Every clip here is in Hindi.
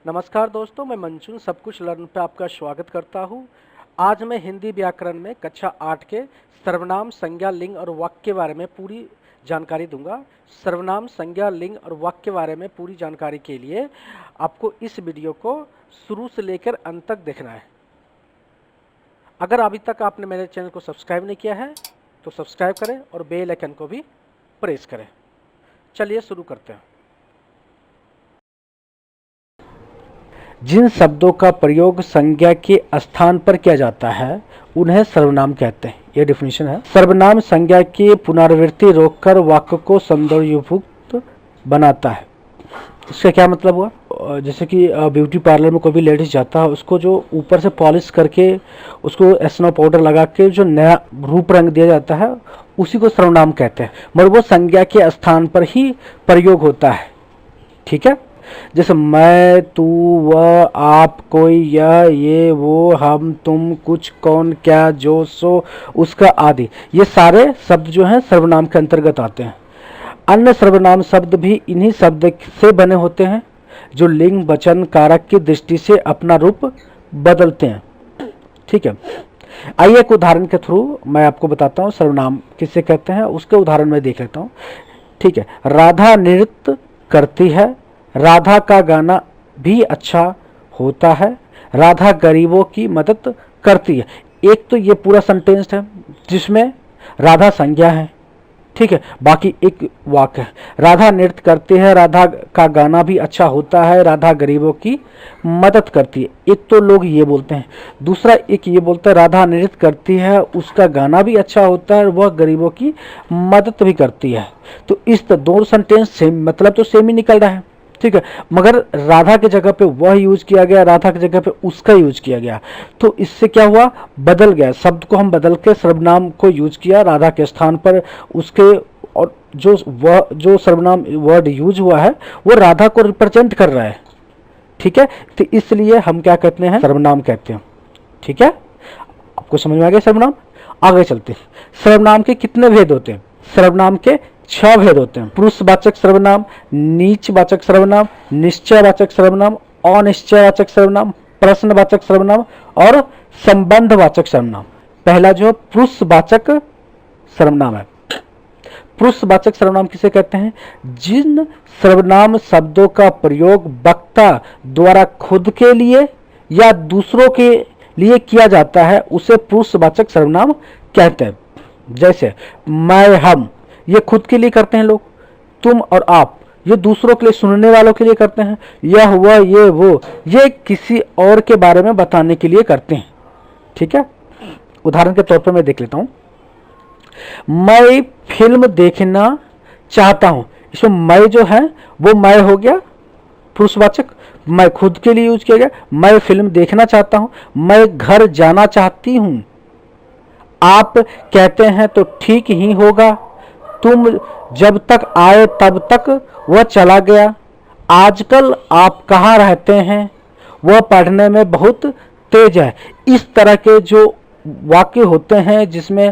नमस्कार दोस्तों, मैं मंचून सब कुछ लर्न पे आपका स्वागत करता हूँ। आज मैं हिंदी व्याकरण में कक्षा 8 के सर्वनाम, संज्ञा, लिंग और वाक्य के बारे में पूरी जानकारी दूंगा। सर्वनाम, संज्ञा, लिंग और वाक्य के बारे में पूरी जानकारी के लिए आपको इस वीडियो को शुरू से लेकर अंत तक देखना है। अगर अभी तक आपने मेरे चैनल को सब्सक्राइब नहीं किया है तो सब्सक्राइब करें और बेल आइकन को भी प्रेस करें। चलिए शुरू करते हैं। जिन शब्दों का प्रयोग संज्ञा के स्थान पर किया जाता है उन्हें सर्वनाम कहते हैं। यह डेफिनेशन है। सर्वनाम संज्ञा की पुनरावृत्ति रोककर वाक्य को सौंदर्ययुक्त बनाता है। इसका क्या मतलब हुआ? जैसे कि ब्यूटी पार्लर में कोई भी लेडीज जाता है, उसको जो ऊपर से पॉलिश करके उसको स्नो पाउडर लगा के जो नया रूप रंग दिया जाता है उसी को सर्वनाम कहते हैं। मगर वो संज्ञा के स्थान पर ही प्रयोग होता है। ठीक है। जैसे मैं, तू, वह, आप, कोई, यह, ये, वो, हम, तुम, कुछ, कौन, क्या, जो, सो, उसका आदि, ये सारे शब्द जो हैं सर्वनाम के अंतर्गत आते हैं। अन्य सर्वनाम शब्द भी इन्हीं शब्द से बने होते हैं जो लिंग, वचन, कारक की दृष्टि से अपना रूप बदलते हैं। ठीक है। आइए एक उदाहरण के थ्रू मैं आपको बताता हूँ सर्वनाम किसे कहते हैं, उसके उदाहरण में देख लेता हूँ। ठीक है। राधा नृत्य करती है। राधा का गाना भी अच्छा होता है। राधा गरीबों की मदद करती है। एक तो ये पूरा सेंटेंस है जिसमें राधा संज्ञा है। ठीक है। बाकी एक वाक्य है, राधा नृत्य करती है, राधा का गाना भी अच्छा होता है, राधा गरीबों की मदद करती है। एक तो लोग ये बोलते हैं, दूसरा एक ये बोलता है राधा नृत्य करती है, उसका गाना भी अच्छा होता है, वह गरीबों की मदद भी करती है। तो इस दो सेंटेंस सेम मतलब तो सेम ही निकल रहा है। ठीक है। मगर राधा की जगह पे वह यूज किया गया, राधा की जगह पे उसका यूज किया गया, तो इससे क्या हुआ? बदल गया। शब्द को हम बदल के सर्वनाम को यूज किया राधा के स्थान पर उसके, और जो सर्वनाम वर्ड यूज हुआ है वो राधा को रिप्रेजेंट कर रहा है। ठीक है। तो इसलिए हम क्या कहते हैं? सर्वनाम कहते हैं। ठीक है। आपको समझ में आ गया सर्वनाम? आगे चलते हैं। सर्वनाम के कितने भेद होते हैं? सर्वनाम के 6 भेद होते हैं। पुरुषवाचक सर्वनाम, नीचवाचक सर्वनाम, निश्चयवाचक सर्वनाम, अनिश्चयवाचक सर्वनाम, प्रश्नवाचक सर्वनाम और संबंधवाचक सर्वनाम। पहला जो पुरुषवाचक सर्वनाम है। पुरुषवाचक सर्वनाम किसे कहते हैं? जिन सर्वनाम शब्दों का प्रयोग वक्ता द्वारा खुद के लिए या दूसरों के लिए किया जाता है उसे पुरुषवाचक सर्वनाम कहते हैं। जैसे मैं, हम, ये खुद के लिए करते हैं लोग। तुम और आप, ये दूसरों के लिए, सुनने वालों के लिए करते हैं। यह, वह, ये, वो, ये किसी और के बारे में बताने के लिए करते हैं। ठीक है। उदाहरण के तौर पर मैं देख लेता हूं। मैं फिल्म देखना चाहता हूं। इसमें मैं जो है वो मैं हो गया पुरुषवाचक, मैं खुद के लिए यूज किया गया। मैं फिल्म देखना चाहता हूं। मैं घर जाना चाहती हूं। आप कहते हैं तो ठीक ही होगा। तुम जब तक आए तब तक वह चला गया। आजकल आप कहाँ रहते हैं? वह पढ़ने में बहुत तेज है। इस तरह के जो वाक्य होते हैं जिसमें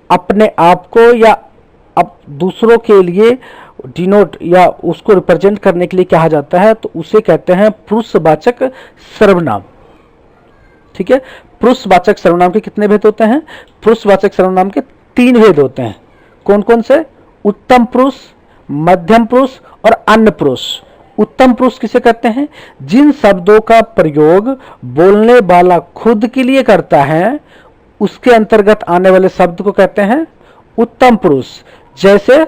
अपने आप को या दूसरों के लिए डिनोट या उसको रिप्रेजेंट करने के लिए कहा जाता है, तो उसे कहते हैं पुरुषवाचक सर्वनाम। ठीक है। पुरुषवाचक सर्वनाम के कितने भेद होते हैं? पुरुषवाचक सर्वनाम के 3 भेद होते हैं। कौन कौन से? उत्तम पुरुष, मध्यम पुरुष और अन्य पुरुष। उत्तम पुरुष किसे कहते हैं? जिन शब्दों का प्रयोग बोलने वाला खुद के लिए करता है उसके अंतर्गत आने वाले शब्द को कहते हैं उत्तम पुरुष। जैसे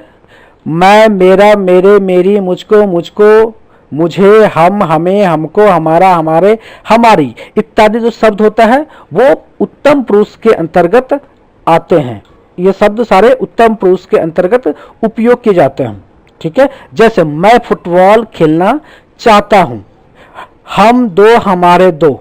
मैं, मेरा, मेरे, मेरी, मुझको, मुझको, मुझे, हम, हमें, हमको, हमारा, हमारे, हमारी इत्यादि जो शब्द होता है वो उत्तम पुरुष के अंतर्गत आते हैं। ये शब्द सारे उत्तम पुरुष के अंतर्गत उपयोग किए जाते हैं। ठीक है। जैसे मैं फुटबॉल खेलना चाहता हूं। हम दो, हमारे दो,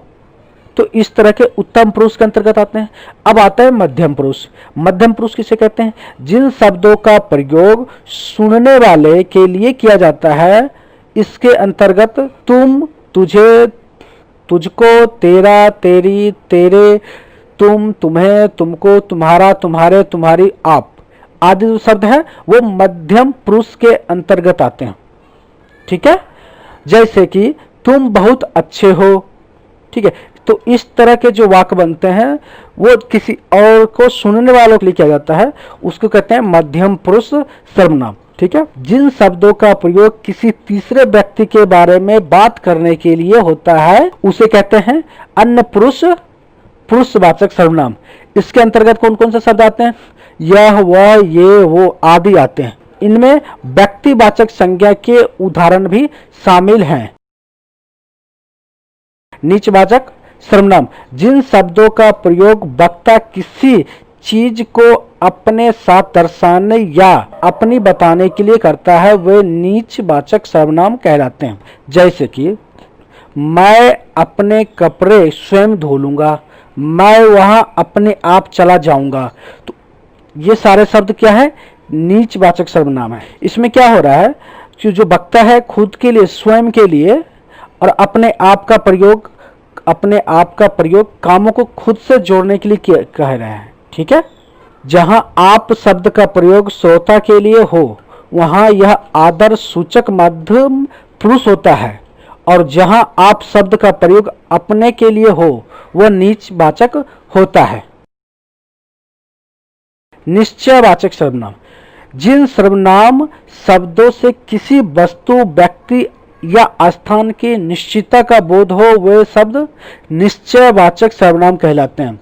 तो इस तरह के उत्तम पुरुष के अंतर्गत आते हैं। अब आता है मध्यम पुरुष। मध्यम पुरुष किसे कहते हैं? जिन शब्दों का प्रयोग सुनने वाले के लिए किया जाता है इसके अंतर्गत तुम, तुझे, तुझको, तेरा, तेरी, तेरे, तुम, तुम्हें, तुमको, तुम्हारा, तुम्हारे, तुम्हारी, आप आदि जो शब्द है वो मध्यम पुरुष के अंतर्गत आते हैं। ठीक है। जैसे कि तुम बहुत अच्छे हो। ठीक है, तो इस तरह के जो वाक्य बनते हैं वो किसी और को सुनने वालों के लिए किया जाता है, उसको कहते हैं मध्यम पुरुष सर्वनाम। ठीक है, जिन शब्दों का प्रयोग किसी तीसरे व्यक्ति के बारे में बात करने के लिए होता है उसे कहते हैं अन्य पुरुष पुरुषवाचक सर्वनाम। इसके अंतर्गत कौन कौन से शब्द आते हैं? यह, वह, ये, वो आदि आते हैं। इनमें व्यक्तिवाचक संज्ञा के उदाहरण भी शामिल हैं। नीचवाचक सर्वनाम, जिन शब्दों का प्रयोग वक्ता किसी चीज को अपने साथ दर्शाने या अपनी बताने के लिए करता है वे नीचवाचक सर्वनाम कहलाते हैं। जैसे कि मैं अपने कपड़े स्वयं धो लूंगा, मैं वहां अपने आप चला जाऊंगा। तो ये सारे शब्द क्या है? नीचवाचक सर्वनाम है। इसमें क्या हो रहा है कि जो वक्ता है खुद के लिए, स्वयं के लिए और अपने आप का प्रयोग कामों को खुद से जोड़ने के लिए कह रहे हैं। ठीक है, जहां आप शब्द का प्रयोग श्रोता के लिए हो वहां यह आदर सूचक मध्यम पुरुष होता है, और जहां आप शब्द का प्रयोग अपने के लिए हो वह नीचवाचक होता है। निश्चयवाचक सर्वनाम, जिन सर्वनाम शब्दों से किसी वस्तु, व्यक्ति या स्थान की निश्चितता का बोध हो वे शब्द निश्चयवाचक सर्वनाम कहलाते हैं।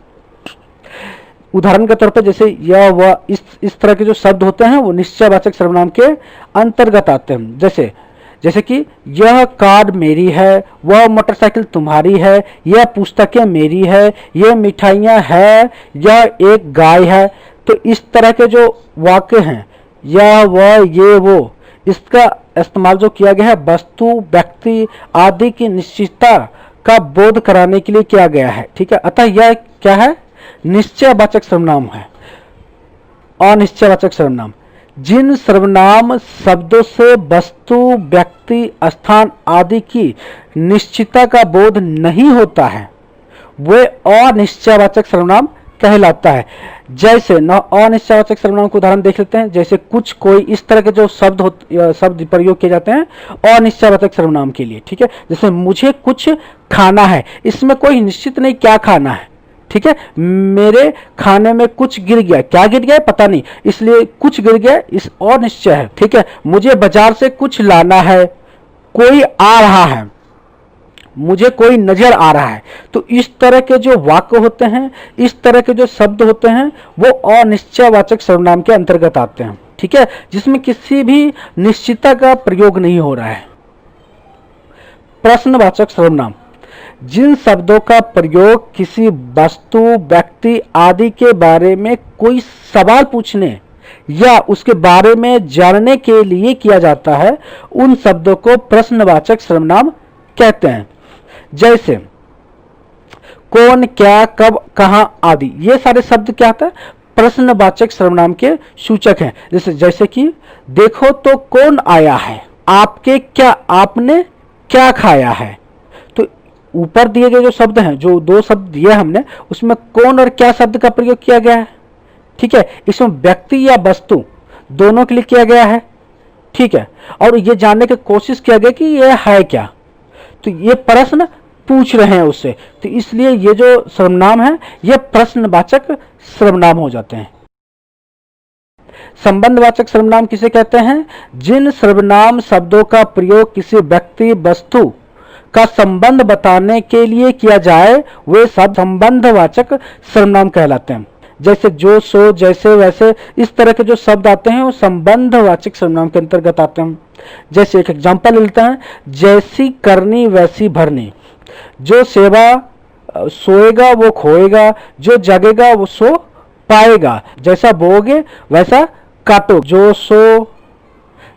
उदाहरण के तौर पर जैसे यह, वह, इस तरह के जो शब्द होते हैं वो निश्चयवाचक सर्वनाम के अंतर्गत आते हैं। जैसे कि यह कार मेरी है, वह मोटरसाइकिल तुम्हारी है, यह पुस्तकें मेरी है, यह मिठाइयाँ है, यह एक गाय है। तो इस तरह के जो वाक्य हैं, यह, वह, ये, वो, इसका इस्तेमाल जो किया गया है वस्तु, व्यक्ति आदि की निश्चितता का बोध कराने के लिए किया गया है। ठीक है, अतः यह क्या है? निश्चयवाचक सर्वनाम है। अनिश्चयवाचक सर्वनाम, जिन सर्वनाम शब्दों से वस्तु, व्यक्ति, स्थान आदि की निश्चितता का बोध नहीं होता है वे अनिश्चयवाचक सर्वनाम कहलाता है। जैसे अनिश्चयवाचक सर्वनाम को उदाहरण देख लेते हैं। जैसे कुछ, कोई, इस तरह के जो शब्द प्रयोग किए जाते हैं अनिश्चयवाचक सर्वनाम के लिए। ठीक है, जैसे मुझे कुछ खाना है, इसमें कोई निश्चित नहीं क्या खाना है। ठीक है, मेरे खाने में कुछ गिर गया, क्या गिर गया पता नहीं, इसलिए कुछ गिर गया, इस अनिश्चय है। ठीक है, मुझे बाजार से कुछ लाना है, कोई आ रहा है, मुझे कोई नजर आ रहा है। तो इस तरह के जो वाक्य होते हैं, इस तरह के जो शब्द होते हैं वो अनिश्चयवाचक सर्वनाम के अंतर्गत आते हैं। ठीक है, जिसमें किसी भी निश्चितता का प्रयोग नहीं हो रहा है। प्रश्नवाचक सर्वनाम, जिन शब्दों का प्रयोग किसी वस्तु, व्यक्ति आदि के बारे में कोई सवाल पूछने या उसके बारे में जानने के लिए किया जाता है उन शब्दों को प्रश्नवाचक सर्वनाम कहते हैं। जैसे कौन, क्या, कब, कहां आदि, ये सारे शब्द क्या होता है? प्रश्नवाचक सर्वनाम के सूचक हैं। जैसे कि देखो तो कौन आया है, आपके क्या, आपने क्या खाया है। तो ऊपर दिए गए जो शब्द हैं, जो दो शब्द दिए हमने, उसमें कौन और क्या शब्द का प्रयोग किया गया है। ठीक है, इसमें व्यक्ति या वस्तु दोनों के लिए किया गया है। ठीक है, और ये जानने की कोशिश किया गया कि यह है क्या, तो ये प्रश्न पूछ रहे हैं उससे, तो इसलिए ये जो सर्वनाम है ये प्रश्नवाचक सर्वनाम हो जाते हैं। संबंधवाचक सर्वनाम किसे कहते हैं? जिन सर्वनाम शब्दों का प्रयोग किसी व्यक्ति, वस्तु का संबंध बताने के लिए किया जाए वे शब्द संबंधवाचक सर्वनाम कहलाते हैं। जैसे जो, सो, जैसे, वैसे, इस तरह के जो शब्द आते हैं वो संबंधवाचक सर्वनाम के अंतर्गत आते हैं। जैसे एक एग्जांपल लेते हैं, जैसी करनी वैसी भरनी, जो सेवा सोएगा वो खोएगा, जो जगेगा वो सो पाएगा, जैसा बोओगे वैसा काटो। जो, सो,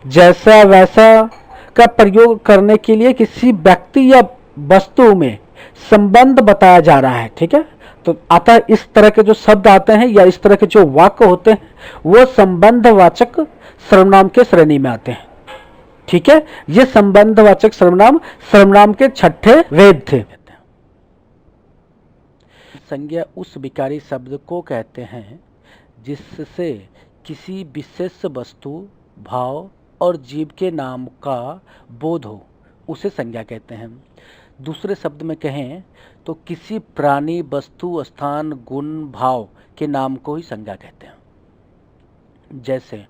जैसा, वैसा का प्रयोग करने के लिए किसी व्यक्ति या वस्तु में संबंध बताया जा रहा है। ठीक है, तो अतः इस तरह के जो शब्द आते हैं या इस तरह के जो वाक्य होते हैं वो संबंधवाचक सर्वनाम के श्रेणी में आते हैं। ठीक है, ये संबंधवाचक सर्वनाम के छठे वेद थे। संज्ञा उस विकारी शब्द को कहते हैं जिससे किसी विशेष वस्तु, भाव और जीव के नाम का बोध हो। उसे संज्ञा कहते हैं। दूसरे शब्द में कहें तो किसी प्राणी, वस्तु, स्थान, गुण, भाव के नाम को ही संज्ञा कहते हैं। जैसे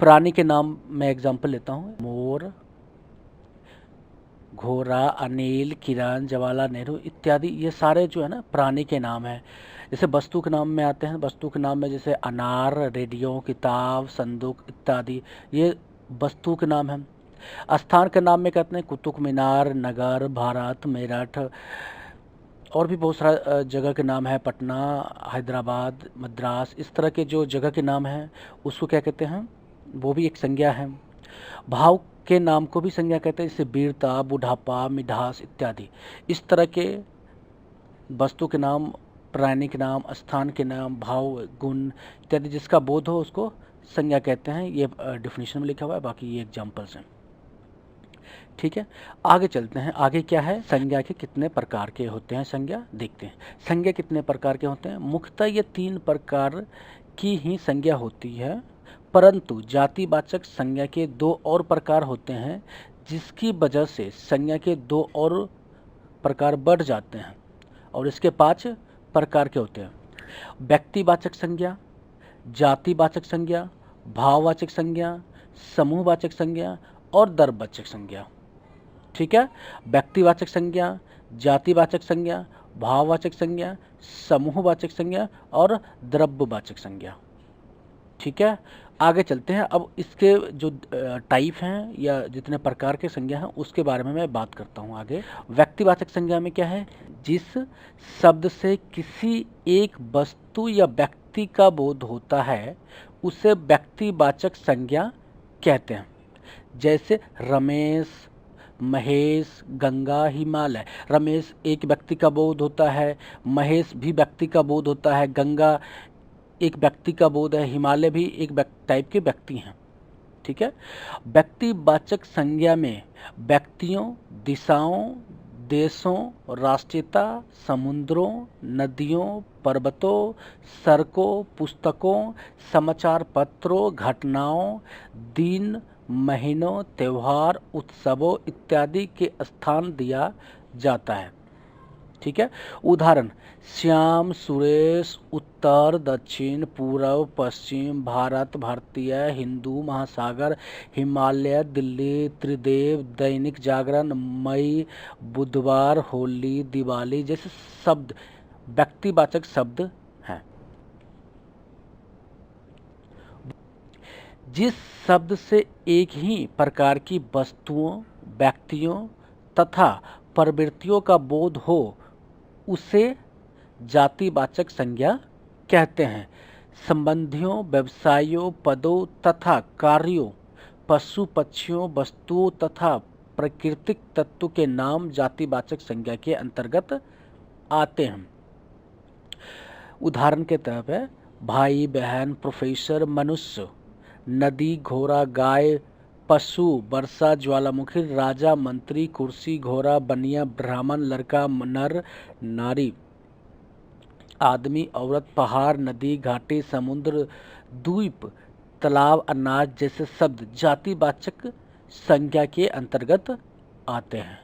प्राणी के नाम में एग्जाम्पल लेता हूँ, मोर, घोड़ा, अनिल, किरण, जवाहरलाल नेहरू इत्यादि, ये सारे जो है ना प्राणी के नाम हैं। जैसे वस्तु के नाम में आते हैं, वस्तु के नाम में जैसे अनार, रेडियो, किताब, संदूक इत्यादि, ये वस्तु के नाम हैं। स्थान के नाम में कहते हैं कुतुब मीनार, नगर, भारत, मेरठ, और भी बहुत सारा जगह के नाम है, पटना, हैदराबाद, मद्रास, इस तरह के जो जगह के नाम हैं उसको क्या कहते हैं, वो भी एक संज्ञा है। भाव के नाम को भी संज्ञा कहते हैं, जैसे वीरता, बुढ़ापा, मिठास इत्यादि। इस तरह के वस्तु के नाम, प्राणी के नाम, स्थान के नाम, भाव, गुण इत्यादि जिसका बोध हो उसको संज्ञा कहते हैं। ये डिफिनीशन में लिखा हुआ है, बाकी ये एग्जाम्पल्स हैं। ठीक है, आगे चलते हैं। आगे क्या है, संज्ञा के कितने प्रकार के होते हैं, संज्ञा देखते हैं। संज्ञा कितने प्रकार के होते हैं? मुख्यतः ये 3 प्रकार की ही संज्ञा होती है, परंतु जातिवाचक संज्ञा के 2 और प्रकार होते हैं, जिसकी वजह से संज्ञा के 2 और प्रकार बढ़ जाते हैं, और इसके 5 प्रकार के होते हैं। व्यक्तिवाचक संज्ञा, जातिवाचक संज्ञा, भाववाचक संज्ञा, समूहवाचक संज्ञा और द्रव्यवाचक संज्ञा। ठीक है, व्यक्तिवाचक संज्ञा, जातिवाचक संज्ञा, भाववाचक संज्ञा, समूहवाचक संज्ञा और द्रव्यवाचक संज्ञा। ठीक है, आगे चलते हैं। अब इसके जो टाइप हैं या जितने प्रकार के संज्ञा हैं उसके बारे में मैं बात करता हूँ आगे। व्यक्तिवाचक संज्ञा में क्या है, जिस शब्द से किसी एक वस्तु या व्यक्ति का बोध होता है उसे व्यक्तिवाचक संज्ञा कहते हैं। जैसे रमेश, महेश, गंगा, हिमालय। रमेश एक व्यक्ति का बोध होता है, महेश भी व्यक्ति का बोध होता है, गंगा एक व्यक्ति का बोध है, हिमालय भी एक टाइप के व्यक्ति हैं। ठीक है, व्यक्तिवाचक संज्ञा में व्यक्तियों, दिशाओं, देशों, राष्ट्रीयता, समुद्रों, नदियों, पर्वतों, सड़कों, पुस्तकों, समाचार पत्रों, घटनाओं, दिन, महीनों, त्योहार, उत्सवों इत्यादि के स्थान दिया जाता है। ठीक है, उदाहरण श्याम, सुरेश, उत्तर, दक्षिण, पूर्व, पश्चिम, भारत, भारतीय, हिंदू महासागर, हिमालय, दिल्ली, त्रिदेव, दैनिक जागरण, मई, बुधवार, होली, दिवाली जैसे शब्द व्यक्तिवाचक शब्द हैं। जिस शब्द से एक ही प्रकार की वस्तुओं, व्यक्तियों तथा प्रवृत्तियों का बोध हो उसे जातिवाचक संज्ञा कहते हैं। संबंधियों, व्यवसायों, पदों तथा कार्यों, पशु पक्षियों, वस्तुओं तथा प्राकृतिक तत्व के नाम जातिवाचक संज्ञा के अंतर्गत आते हैं। उदाहरण के तौर पर भाई, बहन, प्रोफेसर, मनुष्य, नदी, घोड़ा, गाय, पशु, वर्षा, ज्वालामुखी, राजा, मंत्री, कुर्सी, घोड़ा, बनिया, ब्राह्मण, लड़का, नर, नारी, आदमी, औरत, पहाड़, नदी, घाटी, समुद्र, द्वीप, तालाब, अनाज जैसे शब्द जातिवाचक संज्ञा के अंतर्गत आते हैं।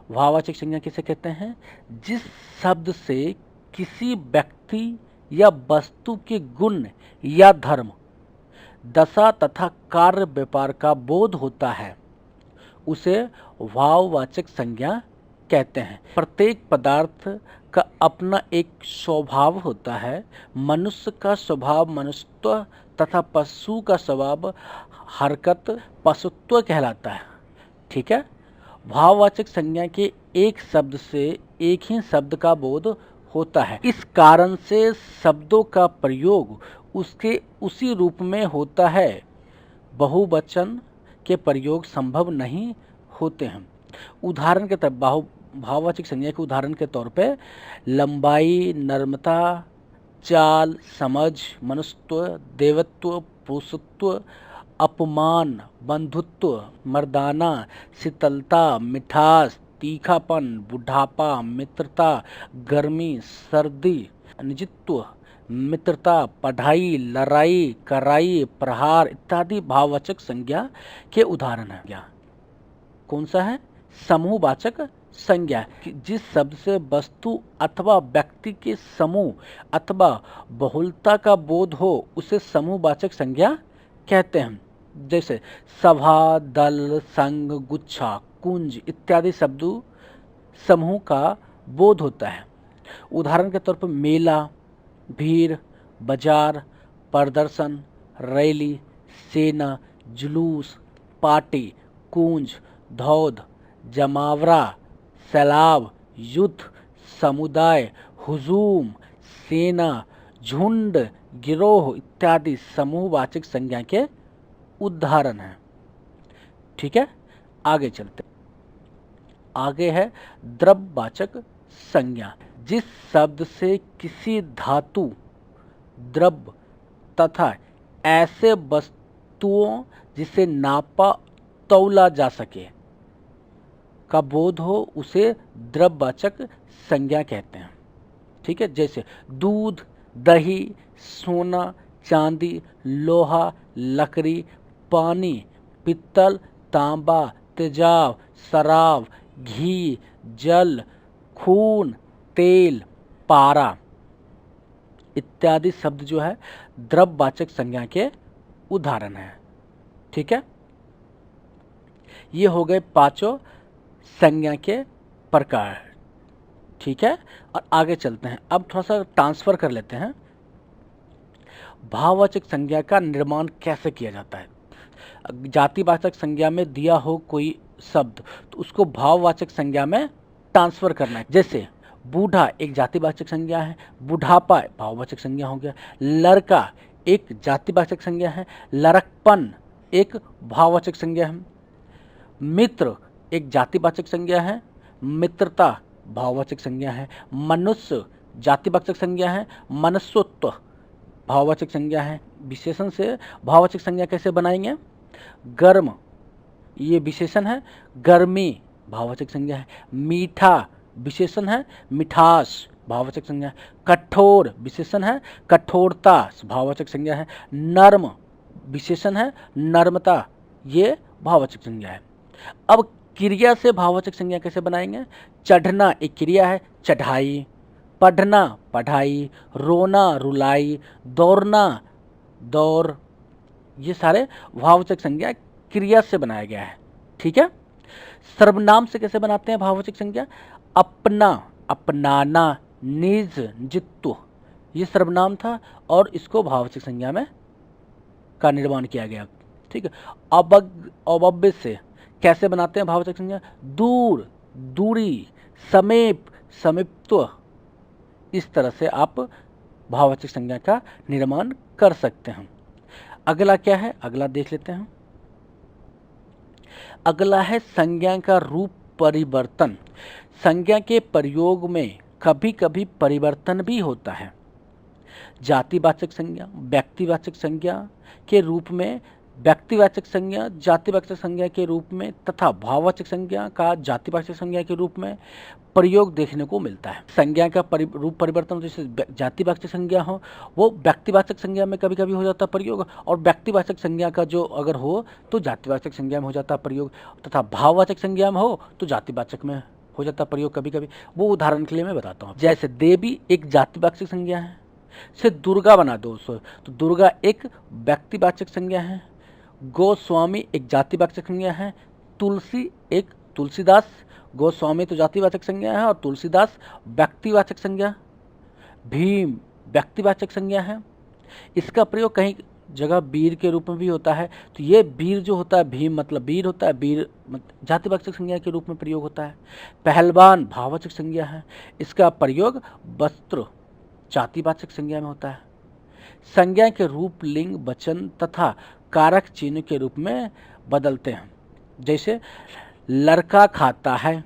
भाववाचक संज्ञा किसे कहते हैं? जिस शब्द से किसी व्यक्ति या वस्तु के गुण या धर्म, दशा तथा कार्य व्यापार का बोध होता है उसे भाववाचक संज्ञा कहते हैं। प्रत्येक पदार्थ का अपना एक स्वभाव होता है। मनुष्य का स्वभाव मनुष्यत्व तथा पशु का स्वभाव हरकत पशुत्व कहलाता है। ठीक है, भाववाचक संज्ञा के एक शब्द से एक ही शब्द का बोध होता है। इस कारण से शब्दों का प्रयोग उसके उसी रूप में होता है, बहुवचन के प्रयोग संभव नहीं होते हैं। उदाहरण के तौर भाववाचक संज्ञा के उदाहरण के तौर पे लंबाई, नम्रता, चाल, समझ, मनुष्यत्व, देवत्व, पुरुषत्व, अपमान, बंधुत्व, मर्दाना, शीतलता, मिठास, तीखापन, बुढ़ापा, मित्रता, गर्मी, सर्दी, निजित्व, मित्रता, पढ़ाई, लड़ाई, कराई, प्रहार इत्यादि भाववाचक संज्ञा के उदाहरण हैं। क्या कौन सा है? समूहवाचक संज्ञा। जिस शब्द से वस्तु अथवा व्यक्ति के समूह अथवा बहुलता का बोध हो उसे समूहवाचक संज्ञा कहते हैं। जैसे सभा, दल, संघ, गुच्छा, कुंज इत्यादि शब्दों समूह का बोध होता है। उदाहरण के तौर पर मेला, भीड़, बाजार, प्रदर्शन, रैली, सेना, जुलूस, पार्टी, कुंज, धौध, जमावड़ा, सैलाब, युद्ध, समुदाय, हुजूम, सेना, झुंड, गिरोह इत्यादि समूहवाचक संज्ञा के उदाहरण हैं। ठीक है, आगे चलते। आगे है द्रव्यवाचक संज्ञा। जिस शब्द से किसी धातु, द्रव्य तथा ऐसे वस्तुओं जिसे नापा तौला जा सके का बोध हो उसे द्रव्यवाचक संज्ञा कहते हैं। ठीक है, जैसे दूध, दही, सोना, चांदी, लोहा, लकड़ी, पानी, पित्तल, तांबा, तेजाब, शराब, घी, जल, खून, तेल, पारा इत्यादि शब्द जो है द्रव्यवाचक संज्ञा के उदाहरण हैं। ठीक है, ये हो गए पांचों संज्ञा के प्रकार। ठीक है, और आगे चलते हैं। अब थोड़ा सा ट्रांसफर कर लेते हैं। भाववाचक संज्ञा का निर्माण कैसे किया जाता है? जातिवाचक संज्ञा में दिया हो कोई शब्द तो उसको भाववाचक संज्ञा में ट्रांसफर करना है। जैसे बूढ़ा एक जातिवाचक संज्ञा है, बुढ़ापा भाववाचक संज्ञा हो गया, लड़का एक जातिवाचक संज्ञा है, लड़कपन एक भाववाचक संज्ञा है, मित्र एक जातिवाचक संज्ञा है, मित्रता भाववाचक संज्ञा है, मनुष्य जातिवाचक संज्ञा है, मनुष्यत्व भाववाचक संज्ञा है। विशेषण से भाववाचक संज्ञा कैसे बनाएंगे? गर्म ये विशेषण है, गर्मी भाववाचक संज्ञा है, मीठा विशेषण है, मिठास भाववाचक संज्ञा है, कठोर विशेषण है, कठोरता भाववाचक संज्ञा है, नर्म विशेषण है, नर्मता ये भाववाचक संज्ञा है। अब क्रिया से भाववाचक संज्ञा कैसे बनाएंगे? चढ़ना एक क्रिया है, चढ़ाई, पढ़ना पढ़ाई, रोना रुलाई, दौड़ना दौड़, ये सारे भाववाचक संज्ञा क्रिया से बनाया गया है। ठीक है, सर्वनाम से कैसे बनाते हैं भाववाचक संज्ञा? अपना, अपनाना, निज, जित्व ये सर्वनाम था और इसको भाववाचक संज्ञा में का निर्माण किया गया। ठीक है, अवव्य से कैसे बनाते हैं भाववाचक संज्ञा? दूर, दूरी, समीप, समीपत्व इस तरह से आप भाववाचक संज्ञा का निर्माण कर सकते हैं। अगला क्या है? अगला देख लेते हैं। अगला है संज्ञा का रूप परिवर्तन। संज्ञा के प्रयोग में कभी कभी परिवर्तन भी होता है। जातिवाचक संज्ञा व्यक्तिवाचक संज्ञा के रूप में, व्यक्तिवाचक संज्ञा जातिवाचक संज्ञा के रूप में तथा भाववाचक संज्ञा का जातिवाचक संज्ञा के रूप में प्रयोग देखने को मिलता है। संज्ञा का रूप परिवर्तन जैसे जातिवाचक संज्ञा हो वो व्यक्तिवाचक संज्ञा में कभी कभी हो जाता है प्रयोग, और व्यक्तिवाचक संज्ञा का जो अगर हो तो जातिवाचक संज्ञा में हो जाता है प्रयोग, तथा भाववाचक संज्ञा में हो तो जातिवाचक में हो जाता है प्रयोग कभी कभी। वो उदाहरण के लिए मैं बताता हूँ। जैसे देवी एक जातिवाचक संज्ञा है, से दुर्गा बना दो तो दुर्गा एक व्यक्तिवाचक संज्ञा है, गोस्वामी एक जातिवाचक संज्ञा है, तुलसी एक तुलसीदास, गोस्वामी तो जातिवाचक संज्ञा है और तुलसीदास व्यक्तिवाचक संज्ञा, भीम व्यक्तिवाचक संज्ञा है। इसका प्रयोग कहीं जगह वीर के रूप में भी होता है, तो ये वीर जो होता है भीम मतलब वीर होता है, वीर जातिवाचक संज्ञा के रूप में प्रयोग होता है। पहलवान भाववाचक संज्ञा है, इसका प्रयोग वस्त्र जातिवाचक संज्ञा में होता है। संज्ञा के रूप लिंग वचन तथा कारक चिन्ह के रूप में बदलते हैं। जैसे लड़का खाता है,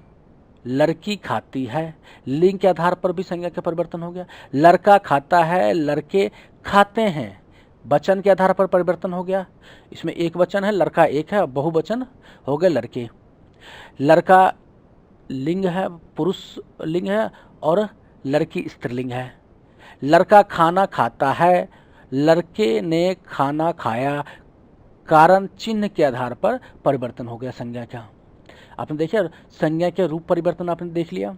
लड़की खाती है, लिंग के आधार पर भी संज्ञा का परिवर्तन हो गया। लड़का खाता है, लड़के खाते हैं, वचन के आधार पर परिवर्तन हो गया। इसमें एक वचन है, लड़का एक है, बहुवचन हो गए लड़के। लड़का लिंग है, पुरुष लिंग है और लड़की स्त्रीलिंग है। लड़का खाना खाता है, लड़के ने खाना खाया, कारण चिन्ह के आधार पर परिवर्तन हो गया संज्ञा का। आपने देखिए संज्ञा के रूप परिवर्तन आपने देख लिया।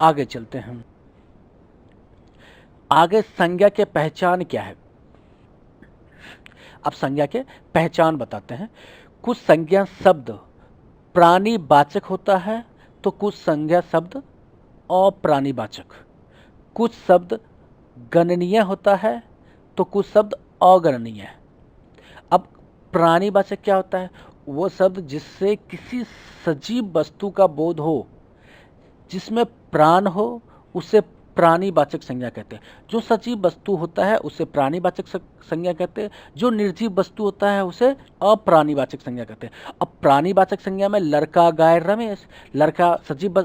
आगे चलते हैं। आगे संज्ञा के पहचान क्या है। अब संज्ञा के पहचान बताते हैं। कुछ संज्ञा शब्द प्राणीवाचक होता है तो कुछ संज्ञा शब्द अप्राणीवाचक। कुछ शब्द गणनीय होता है तो कुछ शब्द अगणनीय है। अब प्राणीवाचक क्या होता है? वो शब्द जिससे किसी सजीव वस्तु का बोध हो, जिसमें प्राण हो, उसे प्राणीवाचक संज्ञा कहते हैं। जो सजीव वस्तु होता है उसे प्राणीवाचक संज्ञा कहते हैं, जो निर्जीव वस्तु होता है उसे अप्राणीवाचक संज्ञा कहते हैं। अब प्राणीवाचक संज्ञा में लड़का, गाय, रमेश। लड़का सजीव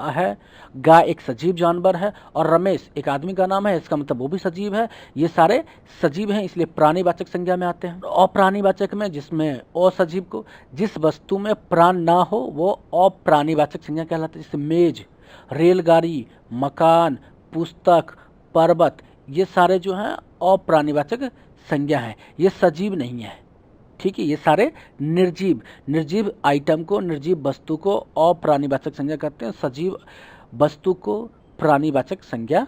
है, गाय एक सजीव जानवर है और रमेश एक आदमी का नाम है, इसका मतलब वो भी सजीव है। ये सारे सजीव हैं, इसलिए प्राणीवाचक संज्ञा में आते हैं। अप्राणीवाचक में जिसमें असजीव को, जिस वस्तु में प्राण ना हो वो अप्राणीवाचक संज्ञा कहलाती है। जैसे मेज, रेलगाड़ी, मकान, पुस्तक, पर्वत, ये सारे जो हैं अप्राणीवाचक संज्ञा हैं, ये सजीव नहीं है। ठीक है, ये सारे निर्जीव आइटम को, निर्जीव वस्तु को अप्राणीवाचक संज्ञा कहते हैं, सजीव वस्तु को प्राणीवाचक संज्ञा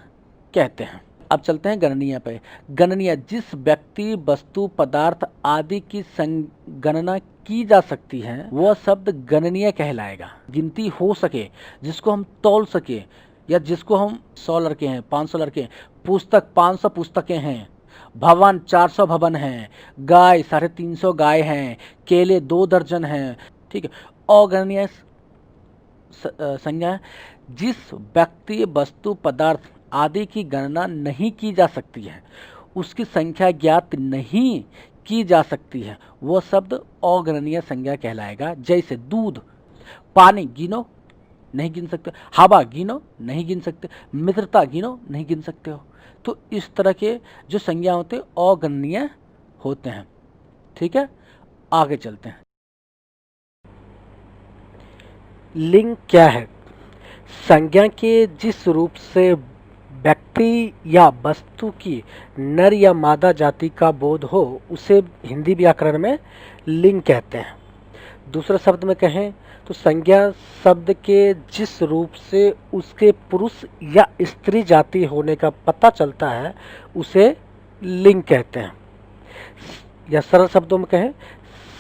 कहते हैं। अब चलते हैं गणनीय पे। गणनीय जिस व्यक्ति, वस्तु, पदार्थ आदि की गणना की जा सकती है वह शब्द गणनीय कहलाएगा। गिनती हो सके, जिसको हम तौल सके, या जिसको हम 100 लड़के हैं, 500 लड़के हैं, पुस्तक 500 पुस्तकें हैं, भवन 400 भवन हैं, गाय 350 गाय हैं, केले 2 दर्जन हैं। ठीक है। अगणनीय संज्ञा जिस व्यक्ति, वस्तु, पदार्थ आदि की गणना नहीं की जा सकती है, उसकी संख्या ज्ञात नहीं की जा सकती है, वह शब्द अगणनीय संज्ञा कहलाएगा। जैसे दूध, पानी गिनो नहीं गिन सकते, हवा गिनो नहीं गिन सकते, मित्रता गिनो नहीं गिन सकते हो। तो इस तरह के जो संज्ञा होते हैं अगणनीय होते हैं। ठीक है, आगे चलते हैं। लिंग क्या है? संज्ञा के जिस रूप से व्यक्ति या वस्तु की नर या मादा जाति का बोध हो उसे हिंदी व्याकरण में लिंग कहते हैं। दूसरे शब्द में कहें तो संज्ञा शब्द के जिस रूप से उसके पुरुष या स्त्री जाति होने का पता चलता है उसे लिंग कहते हैं। या सरल शब्दों में कहें,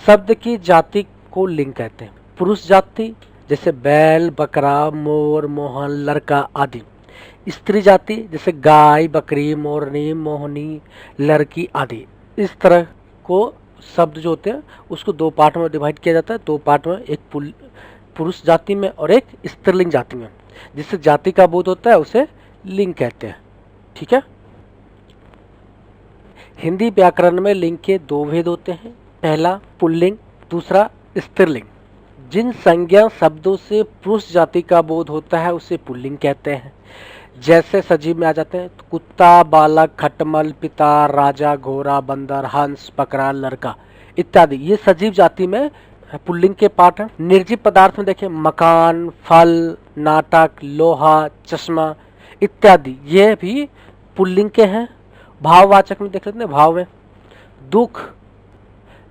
शब्द की जाति को लिंग कहते हैं। पुरुष जाति जैसे बैल, बकरा, मोर, मोहन, लड़का आदि। स्त्री जाति जैसे गाय, बकरी, मोरनी, मोहनी, लड़की आदि। इस तरह को शब्द जो होते हैं उसको 2 पार्ट में डिवाइड किया जाता है। 2 पार्ट में, एक पुरुष जाति में और एक स्त्रीलिंग जाति में। जिससे जाति का बोध होता है उसे लिंग कहते हैं। ठीक है। हिंदी व्याकरण में लिंग के 2 भेद होते हैं। पहला पुल्लिंग, दूसरा स्त्रीलिंग। जिन संज्ञा शब्दों से पुरुष जाति का बोध होता है उसे पुल्लिंग कहते हैं। जैसे सजीव में आ जाते हैं तो कुत्ता, बालक, खटमल, पिता, राजा, घोड़ा, बंदर, हंस, बकरा, लड़का इत्यादि। ये सजीव जाति में पुल्लिंग के पार्ट हैं। निर्जीव पदार्थ में देखें मकान, फल, नाटक, लोहा, चश्मा इत्यादि, ये भी पुल्लिंग के हैं। भाववाचक में देख लेते हैं, भाव में दुख,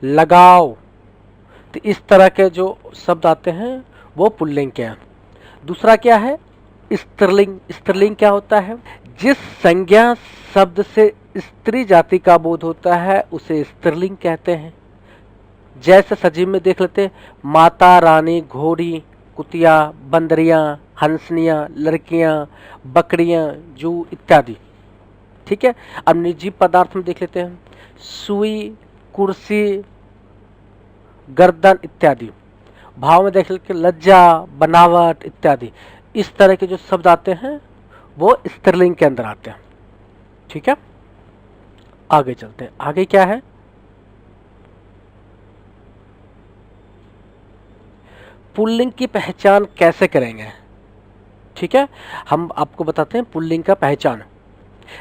लगाव, तो इस तरह के जो शब्द आते हैं वो पुल्लिंग के हैं। दूसरा क्या है? स्त्रीलिंग। स्त्रीलिंग क्या होता है? जिस संज्ञा शब्द से स्त्री जाति का बोध होता है उसे स्त्रीलिंग कहते हैं। जैसे सजीव में देख लेते हैं माता, रानी, घोड़ी, कुतिया, बंदरियां, हंसनियां, लड़कियां, बकरियां, जू इत्यादि। ठीक है। अब निर्जीव पदार्थ में देख लेते हैं सुई, कुर्सी, गर्दन इत्यादि। भाव में देख लेते हैं लज्जा, बनावट इत्यादि। इस तरह के जो शब्द आते हैं वो स्त्रीलिंग के अंदर आते हैं। ठीक है, आगे चलते हैं। आगे क्या है? पुल्लिंग की पहचान कैसे करेंगे? ठीक है, हम आपको बताते हैं पुल्लिंग का पहचान।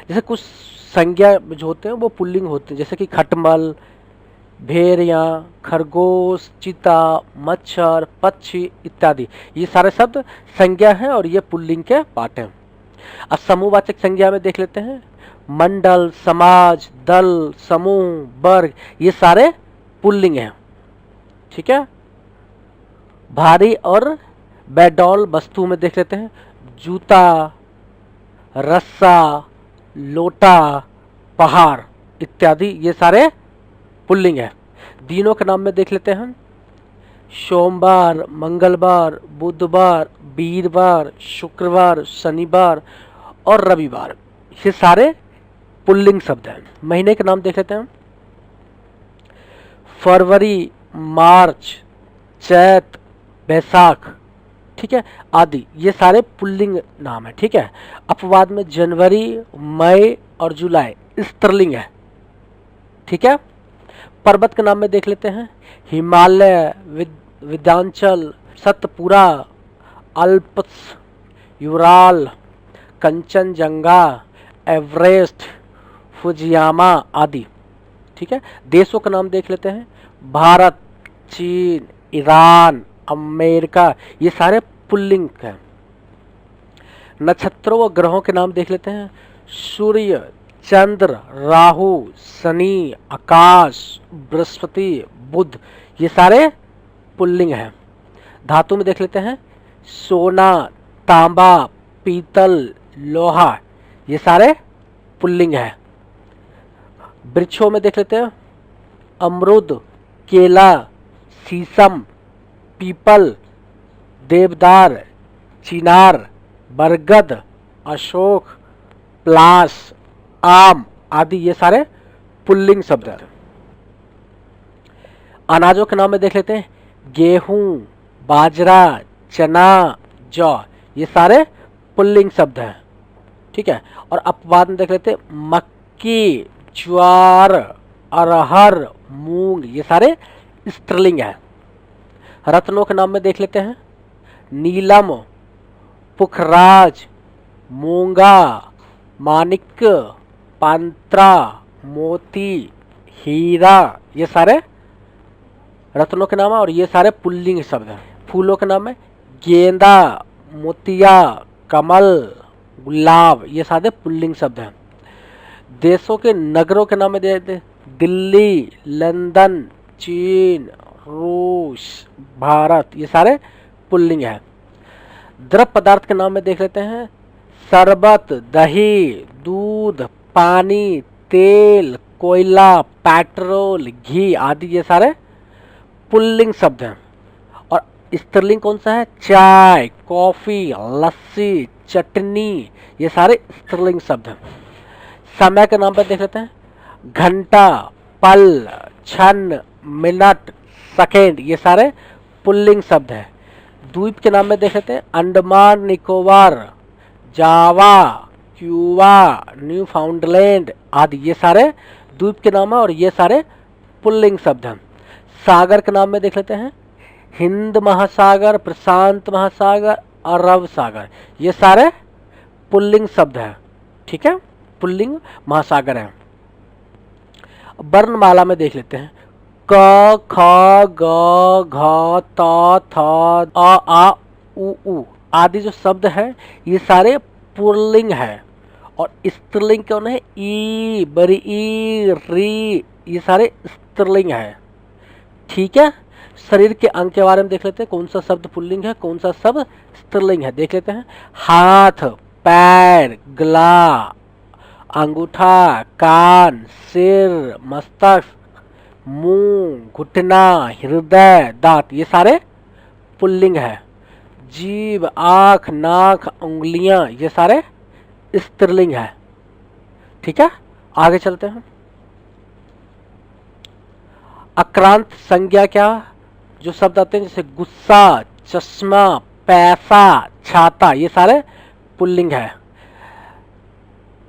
जैसे कुछ संज्ञा जो होते हैं वो पुल्लिंग होते हैं, जैसे कि खटमल, भेड़िया, खरगोश, चीता, मच्छर, पक्षी इत्यादि। ये सारे शब्द संज्ञा हैं और ये पुल्लिंग के पार्ट हैं। अब समूहवाचक संज्ञा में देख लेते हैं मंडल, समाज, दल, समूह, वर्ग, ये सारे पुल्लिंग हैं। ठीक है। भारी और बेडौल वस्तु में देख लेते हैं। जूता, रस्सा, लोटा, पहाड़ इत्यादि ये सारे पुल्लिंग है। दिनों के नाम में देख लेते हैं। सोमवार, मंगलवार, बुधवार, वीरवार, शुक्रवार, शनिवार और रविवार, ये सारे पुल्लिंग शब्द हैं। महीने के नाम देख लेते हैं। फरवरी, मार्च, चैत, बैसाख, ठीक है, आदि ये सारे पुल्लिंग नाम है। ठीक है। अपवाद में जनवरी, मई और जुलाई स्त्रीलिंग है। ठीक है। पर्वत के नाम में देख लेते हैं। Himalaya, Vindhyachal, Satpura, Alps, Ural, Kanchenjunga, Everest, Fujiyama आदि। ठीक है। देशों का नाम देख लेते हैं। भारत, चीन, ईरान, अमेरिका, ये सारे पुल्लिंग हैं। नक्षत्रों व ग्रहों के नाम देख लेते हैं। सूर्य, चंद्र, राहु, शनि, आकाश, बृहस्पति, बुध, ये सारे पुल्लिंग हैं। धातु में देख लेते हैं। सोना, तांबा, पीतल, लोहा, ये सारे पुल्लिंग हैं। वृक्षों में देख लेते हैं। अमरूद, केला, शीशम, पीपल, देवदार, चिनार, बरगद, अशोक, पलाश, आम आदि ये सारे पुल्लिंग शब्द हैं। अनाजों के नाम में देख लेते हैं। गेहूं, बाजरा, चना, जौ, ये सारे पुल्लिंग शब्द हैं। ठीक है। और अपवाद में देख लेते हैं। मक्की, ज्वार, अरहर, मूंग, ये सारे स्त्रीलिंग हैं। रत्नों के नाम में देख लेते हैं। नीलम, पुखराज, मूंगा, माणिक्य, पांत्रा, मोती, हीरा, ये सारे रत्नों के नाम है और ये सारे पुल्लिंग शब्द हैं। फूलों के नाम है। गेंदा, मोतिया, कमल, गुलाब, ये सारे पुल्लिंग शब्द हैं। देशों के नगरों के नाम में दे देते। दिल्ली, लंदन, चीन, रूस, भारत, ये सारे पुल्लिंग है। द्रव पदार्थ के नाम में देख लेते हैं। शरबत, दही, दूध, पानी, तेल, कोयला, पेट्रोल, घी आदि ये सारे पुल्लिंग शब्द हैं। और स्त्रीलिंग कौन सा है? चाय, कॉफी, लस्सी, चटनी, ये सारे स्त्रीलिंग शब्द हैं। समय के नाम पर देख लेते हैं। घंटा, पल, क्षण, मिनट, सेकेंड, ये सारे पुल्लिंग शब्द हैं। द्वीप के नाम में देख लेते हैं। अंडमान निकोबार, जावा, क्यूबा, न्यू फाउंडलैंड आदि ये सारे द्वीप के नाम है और ये सारे पुल्लिंग शब्द हैं। सागर के नाम में देख लेते हैं। हिंद महासागर, प्रशांत महासागर, अरब सागर, ये सारे पुल्लिंग शब्द हैं। ठीक है, पुल्लिंग महासागर हैं। वर्णमाला में देख लेते हैं। क, ख, ग, घ, त, थ, अ, आ, उ आदि जो शब्द हैं ये सारे पुल्लिंग है। और स्त्रीलिंग कौन है? ई, बड़ी ई, री, ये सारे स्त्रीलिंग है। ठीक है। शरीर के अंग के बारे में देख लेते हैं। कौन सा शब्द पुल्लिंग है, कौन सा शब्द स्त्रीलिंग है, देख लेते हैं। हाथ, पैर, गला, अंगूठा, कान, सिर, मस्तक, मुंह, घुटना, हृदय, दांत, ये सारे पुल्लिंग है। जीभ, आंख, नाक, उंगलियां, ये सारे स्त्रीलिंग है। ठीक है, आगे चलते हैं। अक्रांत संज्ञा क्या? जो शब्द आते हैं जैसे गुस्सा, चश्मा, पैसा, छाता, ये सारे पुल्लिंग है।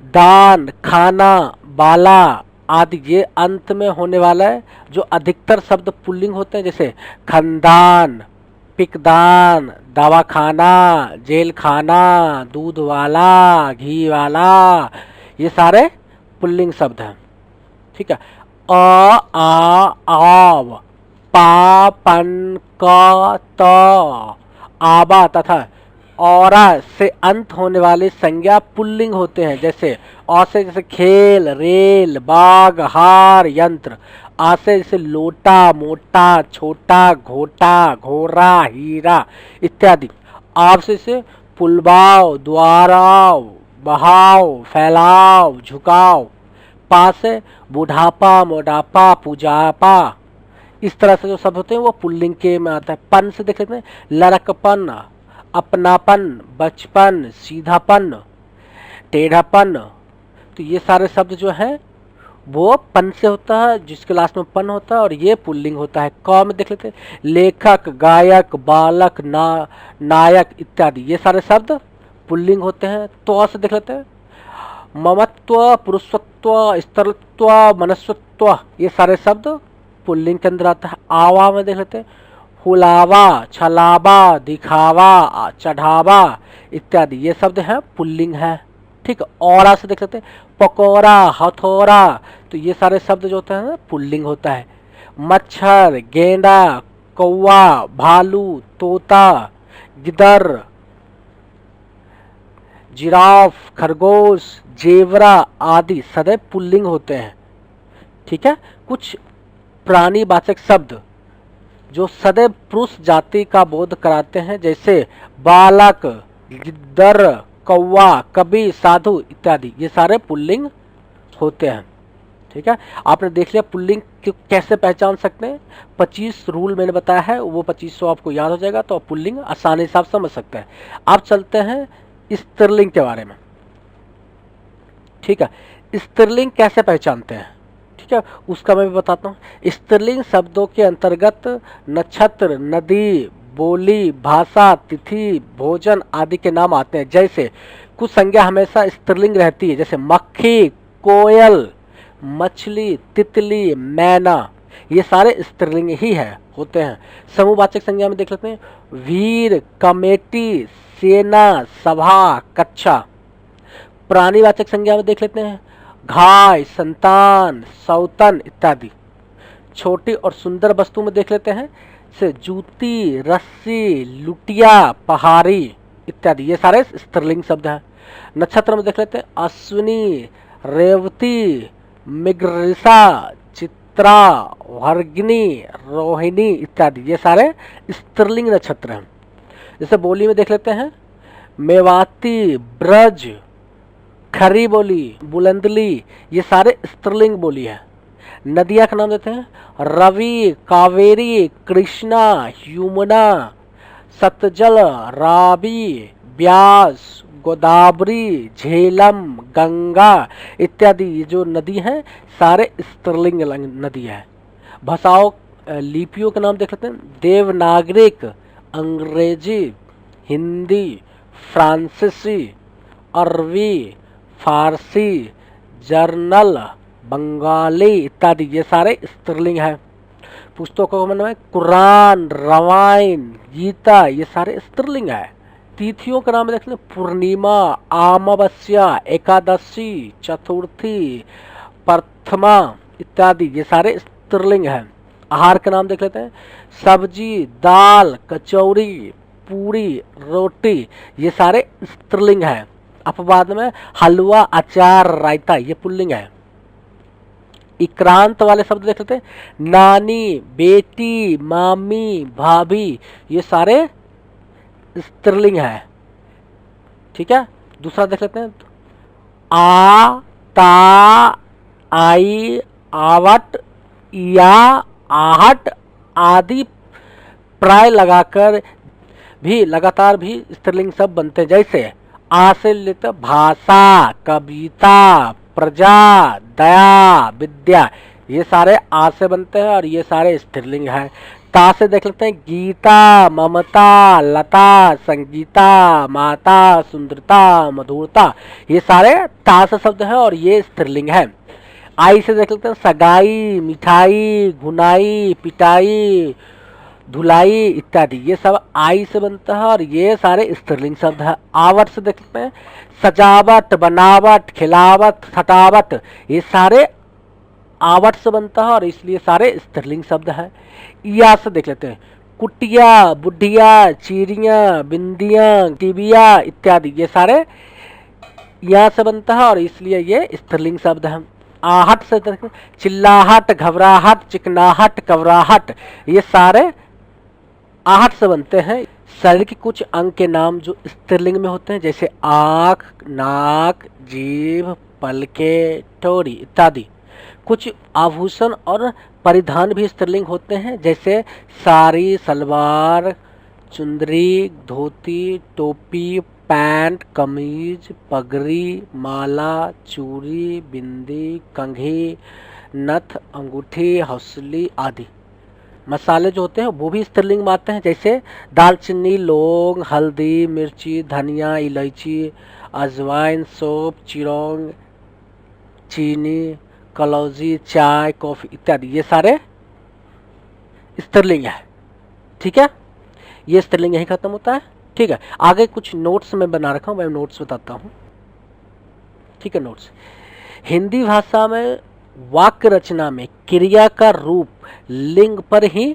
दान, खाना, बाला आदि ये अंत में होने वाला है। जो अधिकतर शब्द पुल्लिंग होते हैं जैसे खनदान, पिकदान, दवाखाना, जेल खाना, दूध वाला, घी वाला, ये सारे पुल्लिंग शब्द हैं। ठीक है। अ, आ, आव, पा, पन, क, त, आबा तथा औरा से अंत होने वाली संज्ञा पुल्लिंग होते हैं। जैसे औ से जैसे खेल, रेल, बाग, हार, यंत्र। आ से जैसे लोटा, मोटा, छोटा, घोटा, घोरा, हीरा इत्यादि। आप से जैसे पुलबाव, द्वाराव, बहाव, फैलाव, झुकाव। पा से बुढ़ापा, मोटापा, पुजापा। इस तरह से जो शब्द होते हैं वो पुल्लिंग के में आता है। पन से देख लेते हैं, लड़कपन, अपनापन, बचपन, सीधापन, टेढ़ापन। तो ये सारे शब्द जो हैं वो पन से होता है, जिसके लास्ट में पन होता है, और ये पुल्लिंग होता है। क में देख लेते हैं, लेखक, गायक, बालक, नायक इत्यादि। ये सारे शब्द पुल्लिंग होते हैं। तो से देख लेते हैं, ममत्व, पुरुषत्व, स्त्रीत्व, मनस्वत्व। ये सारे शब्द पुल्लिंग के अंदर आता है। आवा में देख लेते हैं, हुलावा, छलावा, दिखावा, चढ़ावा इत्यादि। ये शब्द हैं पुल्लिंग है। ठीक है। औरा से देख लेते हैं, पकौड़ा, हथौड़ा। तो ये सारे शब्द जो होते हैं पुल्लिंग होता है। मच्छर, गेंडा, कौवा, भालू, तोता, गिदर, जिराफ, खरगोश, जेवरा आदि सदैव पुल्लिंग होते हैं। ठीक है। कुछ प्राणीवाचक शब्द जो सदैव पुरुष जाति का बोध कराते हैं, जैसे बालक, गिद्दर, कौवा, कवि, साधु इत्यादि। ये सारे पुल्लिंग होते हैं। ठीक है। आपने देख लिया पुल्लिंग कैसे पहचान सकते हैं। 25 रूल मैंने बताया है, वो 2500 आपको याद हो जाएगा, तो आप पुल्लिंग आसानी से आप समझ सकते हैं। आप चलते हैं स्त्रीलिंग के बारे में। ठीक है। स्त्रीलिंग कैसे पहचानते हैं, ठीक है, उसका मैं भी बताता हूँ। स्त्रीलिंग शब्दों के अंतर्गत नक्षत्र, नदी, बोली, भाषा, तिथि, भोजन आदि के नाम आते हैं। जैसे कुछ संज्ञा हमेशा स्त्रीलिंग रहती है, जैसे मक्खी, कोयल, मछली, तितली, मैना। ये सारे स्त्रीलिंग ही है होते हैं। समूहवाचक संज्ञा में देख लेते हैं, वीर, कमेटी, सेना, सभा, कक्षा। प्राणीवाचक संज्ञा में देख लेते हैं, घाय, संतान, सौतन इत्यादि। छोटी और सुंदर वस्तु में देख लेते हैं, से जूती, रस्सी, लुटिया, पहाड़ी इत्यादि। ये सारे स्त्रीलिंग शब्द हैं। नक्षत्र में देख लेते हैं, अश्विनी, रेवती, मृगशिरा, चित्रा, वर्गिनी, रोहिणी इत्यादि। ये सारे स्त्रीलिंग नक्षत्र हैं। जैसे बोली में देख लेते हैं, मेवाती, ब्रज, खरी बोली, बुलंदली। ये सारे स्त्रीलिंग बोली है। नदियां का नाम देते हैं, रवि, कावेरी, कृष्णा, यमुना, सतजल, रावी, ब्यास, गोदावरी, झेलम, गंगा इत्यादि। ये जो नदी हैं सारे स्त्रीलिंग नदी है। भाषाओं लिपियों के नाम देख लेते हैं, देवनागरिक, अंग्रेजी, हिंदी, फ्रांसीसी, अरबी, फारसी, जर्नल, बंगाली इत्यादि। ये सारे स्त्रीलिंग है। पुस्तकों का नाम है कुरान, रामायण, गीता। ये सारे स्त्रीलिंग है। तिथियों का नाम देख लें, पूर्णिमा, अमावस्या, एकादशी, चतुर्थी, प्रथमा इत्यादि। ये सारे स्त्रीलिंग है। आहार का नाम देख लेते हैं, सब्जी, दाल, कचौड़ी, पूरी, रोटी। ये सारे स्त्रीलिंग है। अपवाद में हलवा, अचार, रायता ये पुल्लिंग है। इक्रांत वाले शब्द देख लेते हैं, नानी, बेटी, मामी, भाभी। ये सारे स्त्रीलिंग है। ठीक है। दूसरा देख लेते हैं, आ, ता, आई, आवट, या, आहट आदि प्राय लगाकर भी लगातार भी स्त्रीलिंग शब्द बनते हैं। जैसे आ से लेते भाषा, कविता, प्रजा, दया, विद्या। ये सारे आ से बनते हैं और ये सारे स्त्रीलिंग है। ता से देख लेते हैं, गीता, ममता, लता, संगीता, माता, सुंदरता, मधुरता। ये सारे ता से शब्द है और ये स्त्रीलिंग है। आई से देख लेते हैं, सगाई, मिठाई, घुनाई, पिटाई, धुलाई इत्यादि। ये सब आई से बनता है और ये सारे स्त्रीलिंग शब्द है। आवट से देखते हैं, सजावट, बनावट, खिलावट, खटावट। ये सारे आवट से बनता है और इसलिए सारे स्त्रीलिंग शब्द है। या से देख लेते हैं, कुटिया, बुढ़िया, चीरियां, बिंदियां, टिबिया इत्यादि ये सारे यहाँ से बनता है और इसलिए ये स्त्रीलिंग शब्द है। आहट से चिल्लाहट, घबराहट, चिकनाहट, कवराहट ये सारे आहट से बनते हैं। शरीर के कुछ अंग के नाम जो स्त्रीलिंग में होते हैं जैसे आँख, नाक, जीभ, पलके, ठोड़ी इत्यादि। कुछ आभूषण और परिधान भी स्त्रीलिंग होते हैं जैसे साड़ी, सलवार, चुंदरी, धोती, टोपी, पैंट, कमीज, पगड़ी, माला, चूड़ी, बिंदी, कंघी, नथ, अंगूठी, हौसली आदि। मसाले जो होते हैं वो भी स्त्रीलिंग में आते हैं जैसे दालचीनी, लौंग, हल्दी, मिर्ची, धनिया, इलायची, अजवाइन, सौंफ, चिरौंग, चीनी, कलौजी, चाय, कॉफ़ी इत्यादि ये सारे स्त्रीलिंग है। ठीक है, ये स्त्रीलिंग यही खत्म होता है। ठीक है, आगे कुछ नोट्स में बना रखा हूँ, मैं नोट्स बताता हूँ। ठीक है, नोट्स। हिंदी भाषा में वाक्य रचना में क्रिया का रूप लिंग पर ही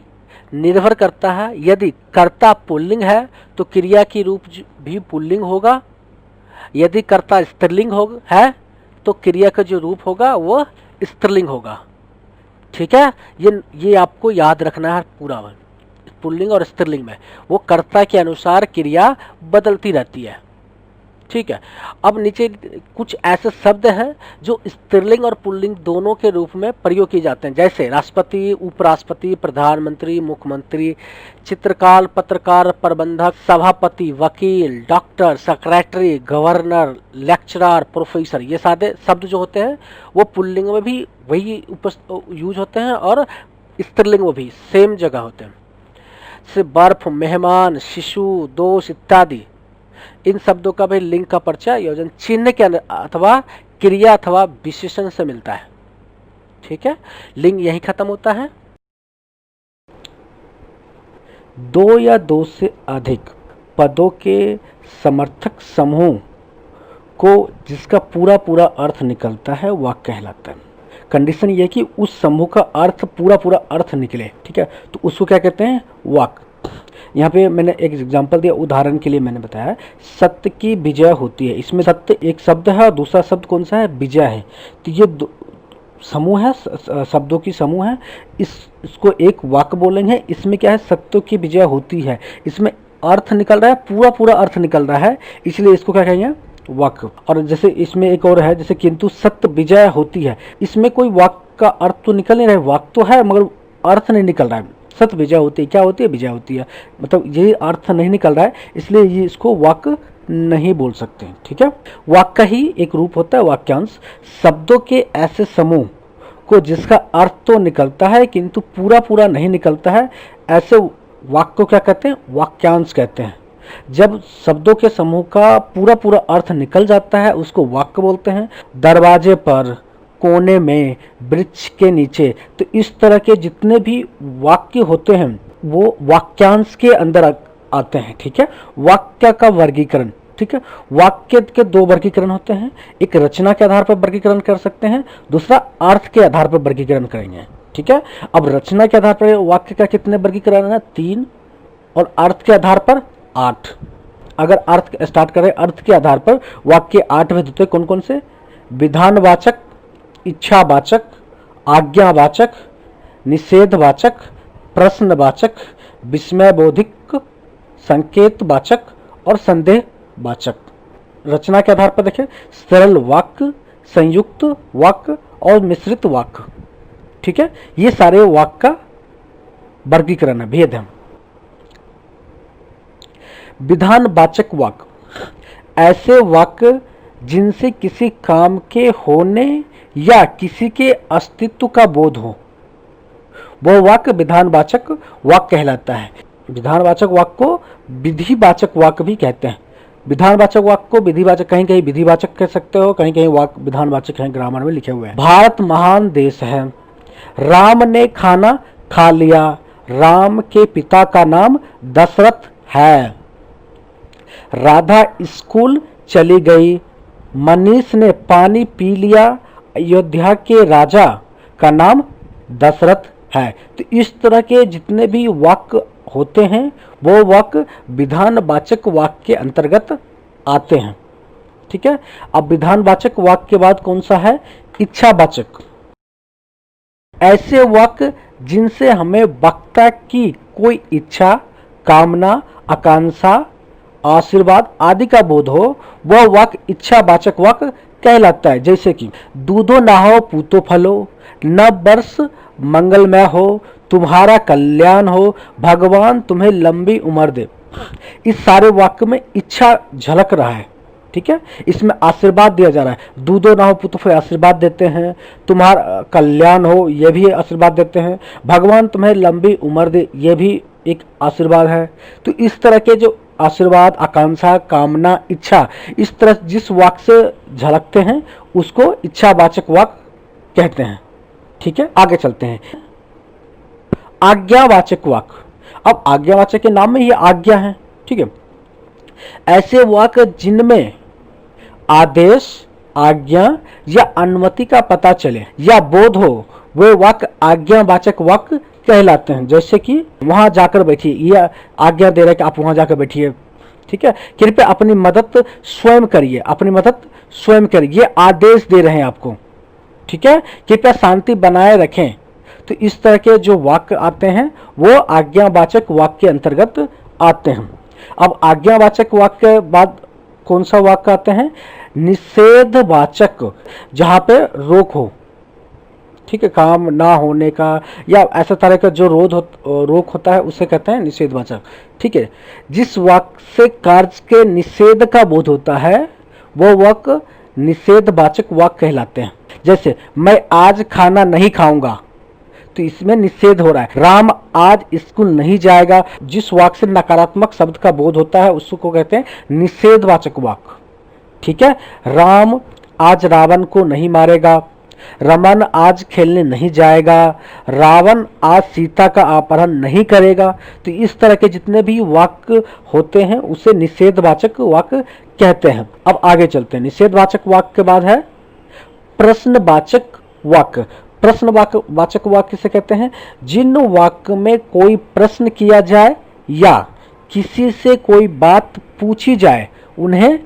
निर्भर करता है। यदि कर्ता पुल्लिंग है तो क्रिया की रूप भी पुल्लिंग होगा। यदि कर्ता स्त्रीलिंग है तो क्रिया का जो रूप होगा वो स्त्रीलिंग होगा। ठीक है, ये आपको याद रखना है पूरा। पुल्लिंग और स्त्रीलिंग में वो कर्ता के अनुसार क्रिया बदलती रहती है। ठीक है, अब नीचे कुछ ऐसे शब्द हैं जो स्त्रीलिंग और पुल्लिंग दोनों के रूप में प्रयोग किए जाते हैं जैसे राष्ट्रपति, उपराष्ट्रपति, प्रधानमंत्री, मुख्यमंत्री, चित्रकार, पत्रकार, प्रबंधक, सभापति, वकील, doctor, secretary, governor, lecturer, professor. ये सारे शब्द जो होते हैं वो पुल्लिंग में भी वही यूज होते हैं और स्त्रीलिंग में भी सेम जगह होते हैं। से बर्फ, मेहमान, शिशु, दोष इत्यादि इन शब्दों का भी लिंग का परिचय योजन चिन्ह के अथवा क्रिया अथवा विशेषण से मिलता है। ठीक है, लिंग यही खत्म होता है। दो या दो से अधिक पदों के समर्थक समूह को जिसका पूरा पूरा अर्थ निकलता है वाक्य कहलाता है। कंडीशन ये कि उस समूह का अर्थ पूरा पूरा अर्थ निकले। ठीक है, तो उसको क्या कहते हैं, वाक्य। यहाँ पे मैंने एक एग्जांपल दिया, उदाहरण के लिए मैंने बताया सत्य की विजय होती है। इसमें सत्य एक शब्द है और दूसरा शब्द कौन सा है, विजय है। तो ये समूह है, शब्दों की समूह है। इसको एक वाक्य बोलेंगे। इसमें क्या है, सत्य की विजय होती है। इसमें अर्थ निकल रहा है, पूरा पूरा अर्थ निकल रहा है, इसलिए इसको क्या कहेंगे, वाक्य। और जैसे इसमें एक और है जैसे किंतु सत्य विजय होती है। इसमें कोई वाक्य का अर्थ तो निकल नहीं रहा है, वाक्य तो है मगर अर्थ नहीं निकल रहा है। सत्य विजय होती है, क्या होती है, विजय होती है, मतलब ये अर्थ नहीं निकल रहा है, इसलिए ये इसको वाक्य नहीं बोल सकते। ठीक है, वाक्य ही एक रूप होता है वाक्यांश। शब्दों के ऐसे समूह को जिसका अर्थ तो निकलता है किंतु पूरा पूरा नहीं निकलता है, ऐसे वाक्य को क्या कहते हैं, वाक्यांश कहते हैं। जब शब्दों के समूह का पूरा पूरा अर्थ निकल जाता है उसको वाक्य बोलते हैं। दरवाजे पर, कोने में, वृक्ष के नीचे, तो इस तरह के जितने भी वाक्य होते हैं वो वाक्यांश के अंदर आते हैं। ठीक है, वाक्य का वर्गीकरण। ठीक है, वाक्य के दो वर्गीकरण होते हैं, एक रचना के आधार पर वर्गीकरण कर सकते हैं, दूसरा अर्थ के आधार पर वर्गीकरण करेंगे। ठीक है, अब रचना के आधार पर वाक्य का कितने वर्गीकरण है, 3, और अर्थ के आधार पर 8। अगर अर्थ स्टार्ट करें, अर्थ के आधार पर वाक्य 8 भेद होते हैं। कौन कौन से, विधानवाचक, इच्छावाचक, आज्ञावाचक, निषेधवाचक, प्रश्नवाचक, विस्मयबोधिक, संकेतवाचक और संदेहवाचक। रचना के आधार पर देखें, सरल वाक्य, संयुक्त वाक्य और मिश्रित वाक्य। ठीक है, ये सारे वाक्य का वर्गीकरण है, भेद है। विधानवाचक वाक्य, ऐसे वाक्य जिनसे किसी काम के होने या किसी के अस्तित्व का बोध हो, वह वाक्य विधानवाचक वाक्य कहलाता है। विधानवाचक वाक्य को विधिवाचक वाक्य भी कहते हैं। विधानवाचक वाक्य को विधिवाचक, कहीं कहीं विधिवाचक कह सकते हो, कहीं कहीं वाक्य विधानवाचक है, ग्रामर में लिखे हुए हैं। भारत महान देश है, राम ने खाना खा लिया, राम के पिता का नाम दशरथ है, राधा स्कूल चली गई, मनीष ने पानी पी लिया, अयोध्या के राजा का नाम दशरथ है। तो इस तरह के जितने भी वाक्य होते हैं वो वाक्य विधानवाचक वाक्य के अंतर्गत आते हैं। ठीक है, अब विधानवाचक वाक्य के बाद कौन सा है? इच्छावाचक। ऐसे वाक्य जिनसे हमें वक्ता की कोई इच्छा, कामना, आकांक्षा, आशीर्वाद आदि का बोध हो, वह वाक्य इच्छावाचक वाक्य कहलाता है। जैसे कि दूधो नहाओ पूतो फलो, नव वर्ष मंगलमय हो, तुम्हारा कल्याण हो, भगवान तुम्हें लंबी उम्र दे। इस सारे वाक्य में इच्छा झलक रहा है। ठीक है, इसमें आशीर्वाद दिया जा रहा है। दूधो नहाओ पूतो फलो आशीर्वाद देते हैं, तुम्हारा कल्याण हो ये भी आशीर्वाद देते हैं, भगवान तुम्हें लंबी उम्र दे ये भी एक आशीर्वाद है। तो इस तरह के जो आशीर्वाद, आकांक्षा, कामना, इच्छा, इस तरह जिस वाक्य से झलकते हैं उसको इच्छावाचक वाक्य कहते हैं। ठीक है, आगे चलते हैं। आज्ञावाचक वाक्य। अब आज्ञावाचक के नाम में ये आज्ञा है। ठीक है, ऐसे वाक्य जिनमें आदेश, आज्ञा या अनुमति का पता चले या बोध हो, वे वाक्य आज्ञावाचक वाक्य कहलाते हैं। जैसे कि वहां जाकर बैठिए, यह आज्ञा दे रहा है कि आप वहां जाकर बैठिए। ठीक है, कृपया अपनी मदद स्वयं करिए, अपनी मदद स्वयं करिए, ये आदेश दे रहे हैं आपको। ठीक है, कृपया शांति बनाए रखें। तो इस तरह के जो वाक्य आते हैं वो आज्ञावाचक वाक्य के अंतर्गत आते हैं। अब आज्ञावाचक वाक्य के बाद कौन सा वाक्य आते हैं? निषेधवाचक, जहां पे रोक हो। ठीक है, काम ना होने का या ऐसा तरह का जो रोक होता है उसे कहते हैं निषेधवाचक। ठीक है, जिस वाक्य से कार्य के निषेध का बोध होता है वो वाक्य निषेधवाचक वाक्य कहलाते हैं। जैसे मैं आज खाना नहीं खाऊंगा, तो इसमें निषेध हो रहा है। राम आज स्कूल नहीं जाएगा, जिस वाक्य से नकारात्मक शब्द का बोध होता है उसको कहते हैं निषेधवाचक वाक्य। ठीक है, राम आज रावण को नहीं मारेगा, रमन आज खेलने नहीं जाएगा, रावण आज सीता का अपहरण नहीं करेगा। तो इस तरह के जितने भी वाक्य होते हैं उसे निषेधवाचक वाक्य कहते हैं। अब आगे चलते हैं। निषेधवाचक वाक्य के बाद है प्रश्नवाचक वाक्य। प्रश्नवाचक वाक्य से कहते हैं जिन वाक्य में कोई प्रश्न किया जाए या किसी से कोई बात पूछी जाए उन्हें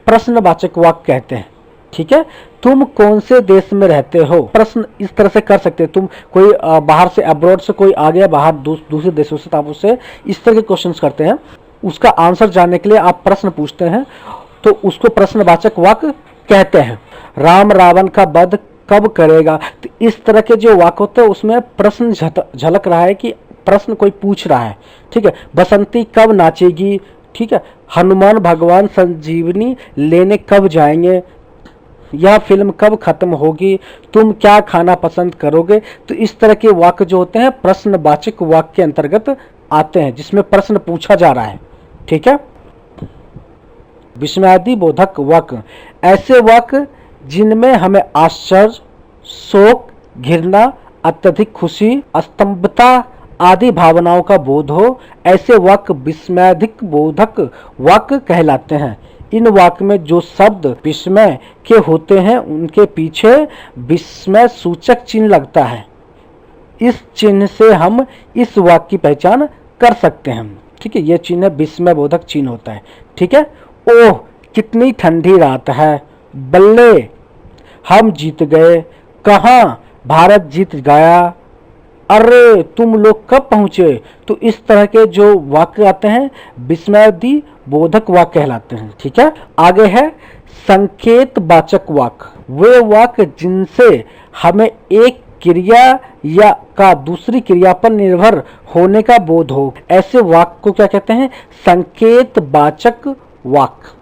प्रश्नवाचक वाक्य कहते हैं। ठीक है, तुम कौन से देश में रहते हो, प्रश्न इस तरह से कर सकते हैं। तुम कोई बाहर से, अब्रॉड से कोई आ गया, बाहर दूसरे देशों से, तो आप उससे इस तरह के क्वेश्चंस करते हैं, उसका आंसर जानने के लिए आप प्रश्न पूछते हैं, तो उसको प्रश्नवाचक वाक्य कहते हैं। राम रावण का वध कब करेगा, तो इस तरह के जो वाक्य होते हैं उसमें प्रश्न झलक रहा है कि प्रश्न कोई पूछ रहा है। ठीक है, बसंती कब नाचेगी, ठीक है, हनुमान भगवान संजीवनी लेने कब जाएंगे, यह फिल्म कब खत्म होगी, तुम क्या खाना पसंद करोगे। तो इस तरह के वाक्य जो होते हैं प्रश्नवाचक वाक्य के अंतर्गत आते हैं, जिसमें प्रश्न पूछा जा रहा है। ठीक है, विस्मयादि बोधक वाक्य। ऐसे वाक्य जिनमें हमें आश्चर्य, शोक, घृणा, अत्यधिक खुशी, स्तंभता आदि भावनाओं का बोध हो, ऐसे वाक्य विस्मयादिक बोधक वाक्य कहलाते हैं। इन वाक्य में जो शब्द विस्मय के होते हैं उनके पीछे विस्मय सूचक चिन्ह लगता है। इस चिन्ह से हम इस वाक्य की पहचान कर सकते हैं। ठीक है, यह चिन्ह विस्मय बोधक चिन्ह होता है। ठीक है, ओह कितनी ठंडी रात है, बल्ले हम जीत गए, कहाँ भारत जीत गया, अरे तुम लोग कब पहुंचे। तो इस तरह के जो वाक्य आते हैं विस्मयादि बोधक वाक्य कहलाते हैं। ठीक है, आगे है संकेतवाचक वाक्य। वे वाक्य जिनसे हमें एक क्रिया या का दूसरी क्रिया पर निर्भर होने का बोध हो, ऐसे वाक्य को क्या कहते हैं? संकेतवाचक वाक्य।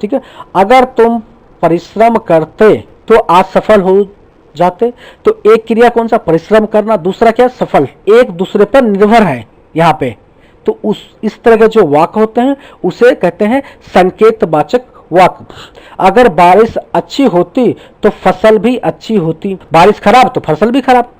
ठीक है, अगर तुम परिश्रम करते तो आज सफल हो जाते। तो एक क्रिया कौन सा? परिश्रम करना, दूसरा क्या? सफल, एक दूसरे पर निर्भर है यहाँ पे। तो इस तरह के जो वाक्य होते हैं उसे कहते हैं संकेतवाचक वाक्य। अगर बारिश अच्छी होती तो फसल भी अच्छी होती, बारिश खराब तो फसल भी खराब।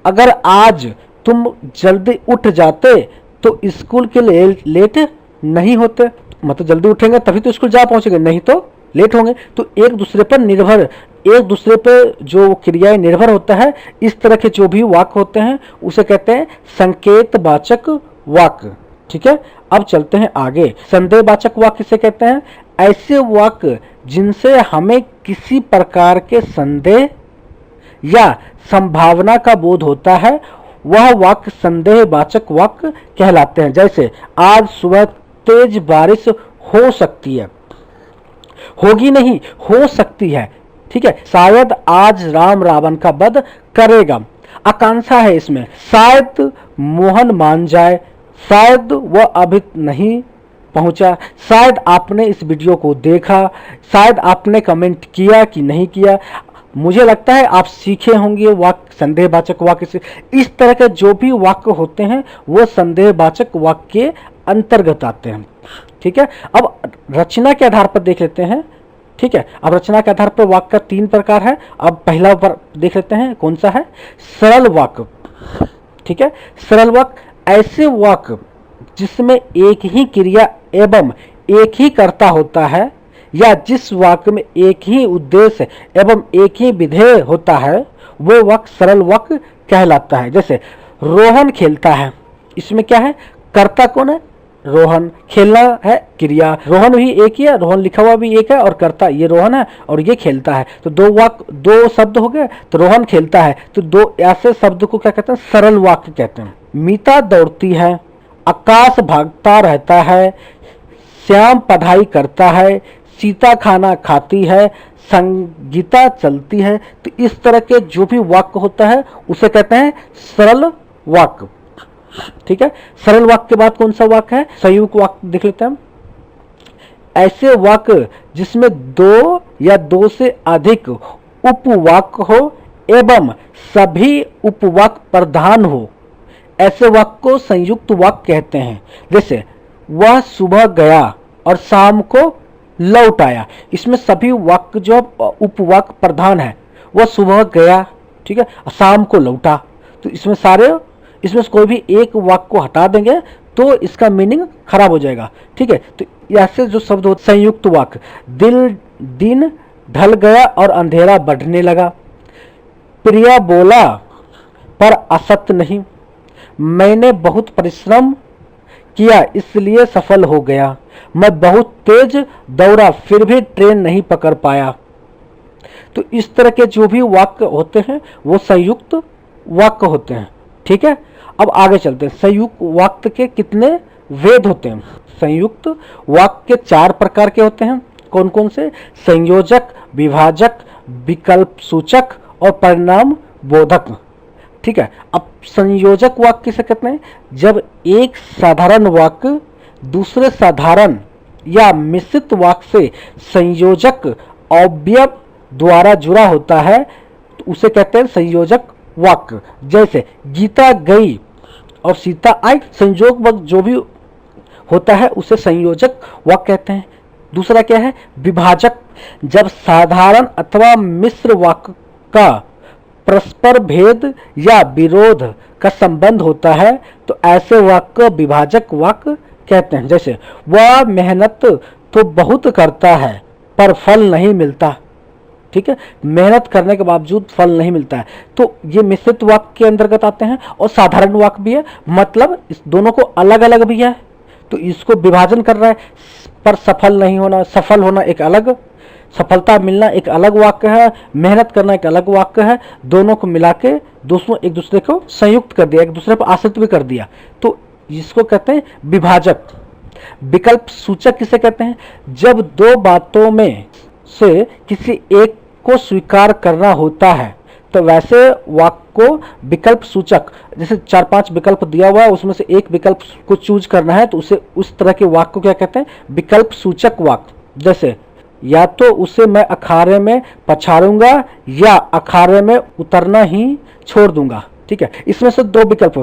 अगर आज तुम जल्दी उठ जाते तो स्कूल के लिए लेट नहीं होते, मतलब जल्दी उठेंगे तभी तो स्कूल जा पहुंचेंगे, नहीं तो लेट होंगे। तो एक दूसरे पर निर्भर, एक दूसरे पर जो क्रियाएं निर्भर होता है, इस तरह के जो भी वाक्य होते हैं उसे कहते हैं संकेतवाचक वाक्य। ठीक है, अब चलते हैं आगे। संदेहवाचक वाक्य किसे कहते हैं? ऐसे वाक्य जिनसे हमें किसी प्रकार के संदेह या संभावना का बोध होता है, वह वाक्य संदेहवाचक वाक्य कहलाते हैं। जैसे आज सुबह तेज बारिश हो सकती है, होगी नहीं, हो सकती है। ठीक है, शायद आज राम रावण का वध करेगा, आकांक्षा है इसमें। शायद मोहन मान जाए, शायद वह अभी नहीं पहुंचा, शायद आपने इस वीडियो को देखा, शायद आपने कमेंट किया कि नहीं किया। मुझे लगता है आप सीखे होंगे वाक्य, संदेहवाचक वाक्य से। इस तरह के जो भी वाक्य होते हैं वो संदेहवाचक वाक्य के अंतर्गत आते हैं। ठीक है, अब रचना के आधार पर देख लेते हैं। ठीक है, अब रचना के आधार पर वाक्य का 3 प्रकार है। अब पहला पर देख लेते हैं, कौन सा है? सरल वाक्य। ठीक है, सरल वाक्य ऐसे वाक्य जिसमें एक ही क्रिया एवं एक ही कर्ता होता है, या जिस वाक्य में एक ही उद्देश्य एवं एक ही विधेय होता है, वो वाक्य सरल वाक्य कहलाता है। जैसे रोहन खेलता है, इसमें क्या है? कर्ता कौन है? रोहन। खेलना है क्रिया, रोहन भी एक ही है, रोहन लिखा हुआ भी एक है, और कर्ता ये रोहन है और ये खेलता है। तो दो शब्द हो गए, तो रोहन खेलता है। तो दो ऐसे शब्द को क्या कहते हैं? सरल वाक्य कहते हैं। मीता दौड़ती है, आकाश भागता रहता है, श्याम पढ़ाई करता है, सीता खाना खाती है, संगीता चलती है। तो इस तरह के जो भी वाक्य होता है उसे कहते हैं सरल वाक्य। ठीक है, सरल वाक्य के बाद कौन सा वाक्य है? संयुक्त वाक्य देख लेते हैं हम। ऐसे वाक्य जिसमें 2 या 2 से अधिक उपवाक्य हो एवं सभी उपवाक्य प्रधान हो, ऐसे वाक्य को संयुक्त वाक्य कहते हैं। जैसे वह सुबह गया और शाम को लौट आया, इसमें सभी वाक्य जो उपवाक्य प्रधान है, वह सुबह गया, ठीक है, शाम को लौटा। तो इसमें से कोई भी एक वाक्य को हटा देंगे तो इसका मीनिंग खराब हो जाएगा। ठीक है, तो ऐसे जो शब्द होते संयुक्त वाक्य। दिन ढल गया और अंधेरा बढ़ने लगा, प्रिया बोला पर असत्य नहीं, मैंने बहुत परिश्रम किया इसलिए सफल हो गया, मैं बहुत तेज दौड़ा फिर भी ट्रेन नहीं पकड़ पाया। तो इस तरह के जो भी वाक्य होते हैं वो संयुक्त वाक्य होते हैं। ठीक है, अब आगे चलते हैं। संयुक्त वाक्य के कितने भेद होते हैं? संयुक्त वाक्य के 4 प्रकार के होते हैं। कौन कौन से? संयोजक, विभाजक, विकल्प सूचक और परिणाम बोधक। ठीक है, अब संयोजक वाक्य किसे कहते हैं? जब एक साधारण वाक्य दूसरे साधारण या मिश्रित वाक्य से संयोजक अवयव द्वारा जुड़ा होता है तो उसे कहते हैं संयोजक वाक्य। जैसे गीता गई और सीता आई, संयोग वाक्य जो भी होता है उसे संयोजक वाक्य कहते हैं। दूसरा क्या है? विभाजक। जब साधारण अथवा मिश्र वाक्य का परस्पर भेद या विरोध का संबंध होता है तो ऐसे वाक्य विभाजक वाक्य कहते हैं। जैसे वह मेहनत तो बहुत करता है पर फल नहीं मिलता। ठीक है, मेहनत करने के बावजूद फल नहीं मिलता है। तो ये मिश्रित वाक्य के अंतर्गत आते हैं और साधारण वाक्य भी है, मतलब इस दोनों को अलग अलग भी है। तो इसको विभाजन कर रहा है, पर सफल नहीं होना, सफल होना एक अलग, सफलता मिलना एक अलग वाक्य है, मेहनत करना एक अलग वाक्य है। दोनों को मिला के दोस्तों एक दूसरे को संयुक्त कर दिया, एक दूसरे पर आश्रित भी कर दिया, तो इसको कहते हैं विभाजक। विकल्प सूचक किसे कहते हैं? जब 2 बातों में से किसी एक को स्वीकार करना होता है तो वैसे वाक्य को विकल्प सूचक, जैसे 4-5 विकल्प दिया हुआ है उसमें से एक विकल्प को चूज करना है तो उसे उस तरह के वाक्य को क्या कहते हैं? विकल्प सूचक वाक्य। जैसे या तो उसे मैं अखाड़े में पछाड़ूंगा या अखाड़े में उतरना ही छोड़ दूंगा। ठीक है, इसमें से 2 विकल्प,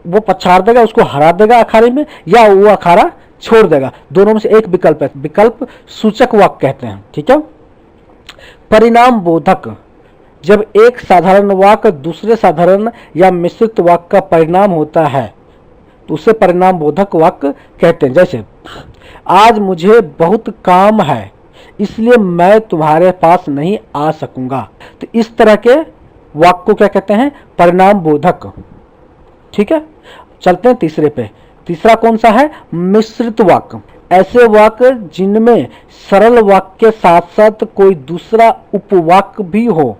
वो पछाड़ देगा, उसको हरा देगा अखाड़े में, या वो अखाड़ा छोड़ देगा, दोनों में से एक विकल्प है, विकल्प सूचक वाक्य कहते हैं। ठीक है, परिणाम बोधक। जब एक साधारण वाक्य दूसरे साधारण या मिश्रित वाक्य का परिणाम होता है तो उसे परिणाम बोधक वाक्य कहते हैं। जैसे आज मुझे बहुत काम है इसलिए मैं तुम्हारे पास नहीं आ सकूंगा, तो इस तरह के वाक्य को क्या कहते हैं? परिणाम बोधक। ठीक है, चलते हैं तीसरे पे, तीसरा कौन सा है? मिश्रित वाक्य। ऐसे वाक्य जिनमें सरल वाक्य के साथ साथ कोई दूसरा उपवाक्य भी हो,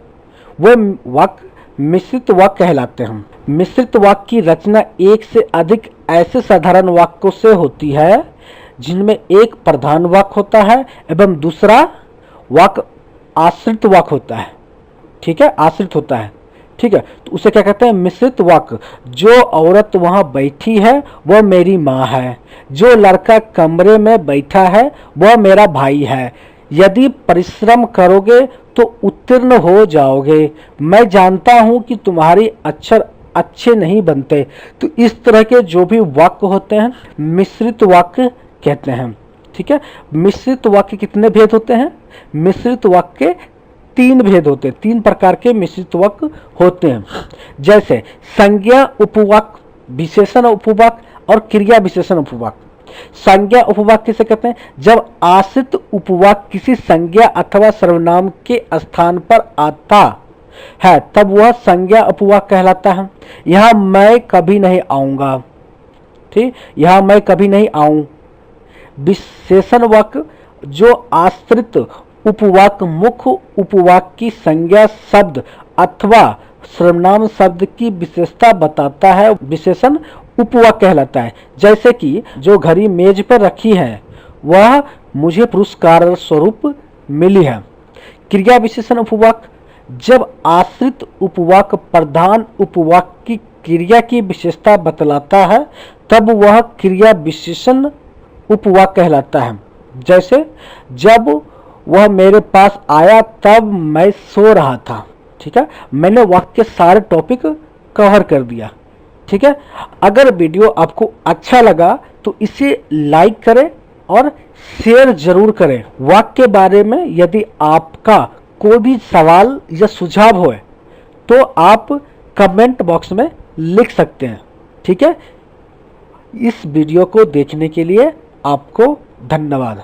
वह वाक्य मिश्रित वाक्य कहलाते हैं। मिश्रित वाक्य की रचना एक से अधिक ऐसे साधारण वाक्यों से होती है जिनमें एक प्रधान वाक्य होता है एवं दूसरा वाक्य आश्रित वाक्य होता है। ठीक है, आश्रित होता है। ठीक है, तो उसे क्या कहते हैं? मिश्रित वाक्य। जो औरत वहां बैठी है वह मेरी माँ है। जो लड़का कमरे में बैठा है वह मेरा भाई है। यदि परिश्रम करोगे तो उत्तीर्ण हो जाओगे। मैं जानता हूं कि तुम्हारे अक्षर अच्छे नहीं बनते। तो इस तरह के जो भी वाक्य होते हैं मिश्रित वाक्य कहते हैं। ठीक है, मिश्रित वाक्य कितने भेद होते हैं? मिश्रित वाक्य के 3 भेद होते हैं। 3 प्रकार के मिश्रित वाक्य होते हैं, जैसे संज्ञा उपवाक्य, विशेषण उपवाक्य और क्रिया विशेषण उपवाक्य। संज्ञा उपवाक्य किसे कहते हैं? जब आश्रित उपवाक्य किसी संज्ञा अथवा सर्वनाम के स्थान पर आता है तब वह संज्ञा उपवाक्य कहलाता है। यहां मैं कभी नहीं आऊंगा। ठीक, यहां मैं कभी नहीं आऊं। विशेषण वाक्य जो आश्रित उपवाक्य मुख्य उपवाक्य की संज्ञा शब्द अथवा सर्वनाम शब्द की विशेषता बताता है, विशेषण उपवाक्य कहलाता है। जैसे कि जो घड़ी मेज पर रखी है वह मुझे पुरस्कार स्वरूप मिली है। क्रिया विशेषण उपवाक्य जब आश्रित उपवाक्य प्रधान उपवाक्य की क्रिया की विशेषता बतलाता है तब वह क्रिया विशेषण उपवाक्य कहलाता है। जैसे जब वह मेरे पास आया तब मैं सो रहा था। ठीक है, मैंने वाक्य के सारे टॉपिक कवर कर दिया। ठीक है, अगर वीडियो आपको अच्छा लगा तो इसे लाइक करें और शेयर जरूर करें। वाक्य के बारे में यदि आपका कोई भी सवाल या सुझाव हो तो आप कमेंट बॉक्स में लिख सकते हैं। ठीक है, इस वीडियो को देखने के लिए आपको धन्यवाद।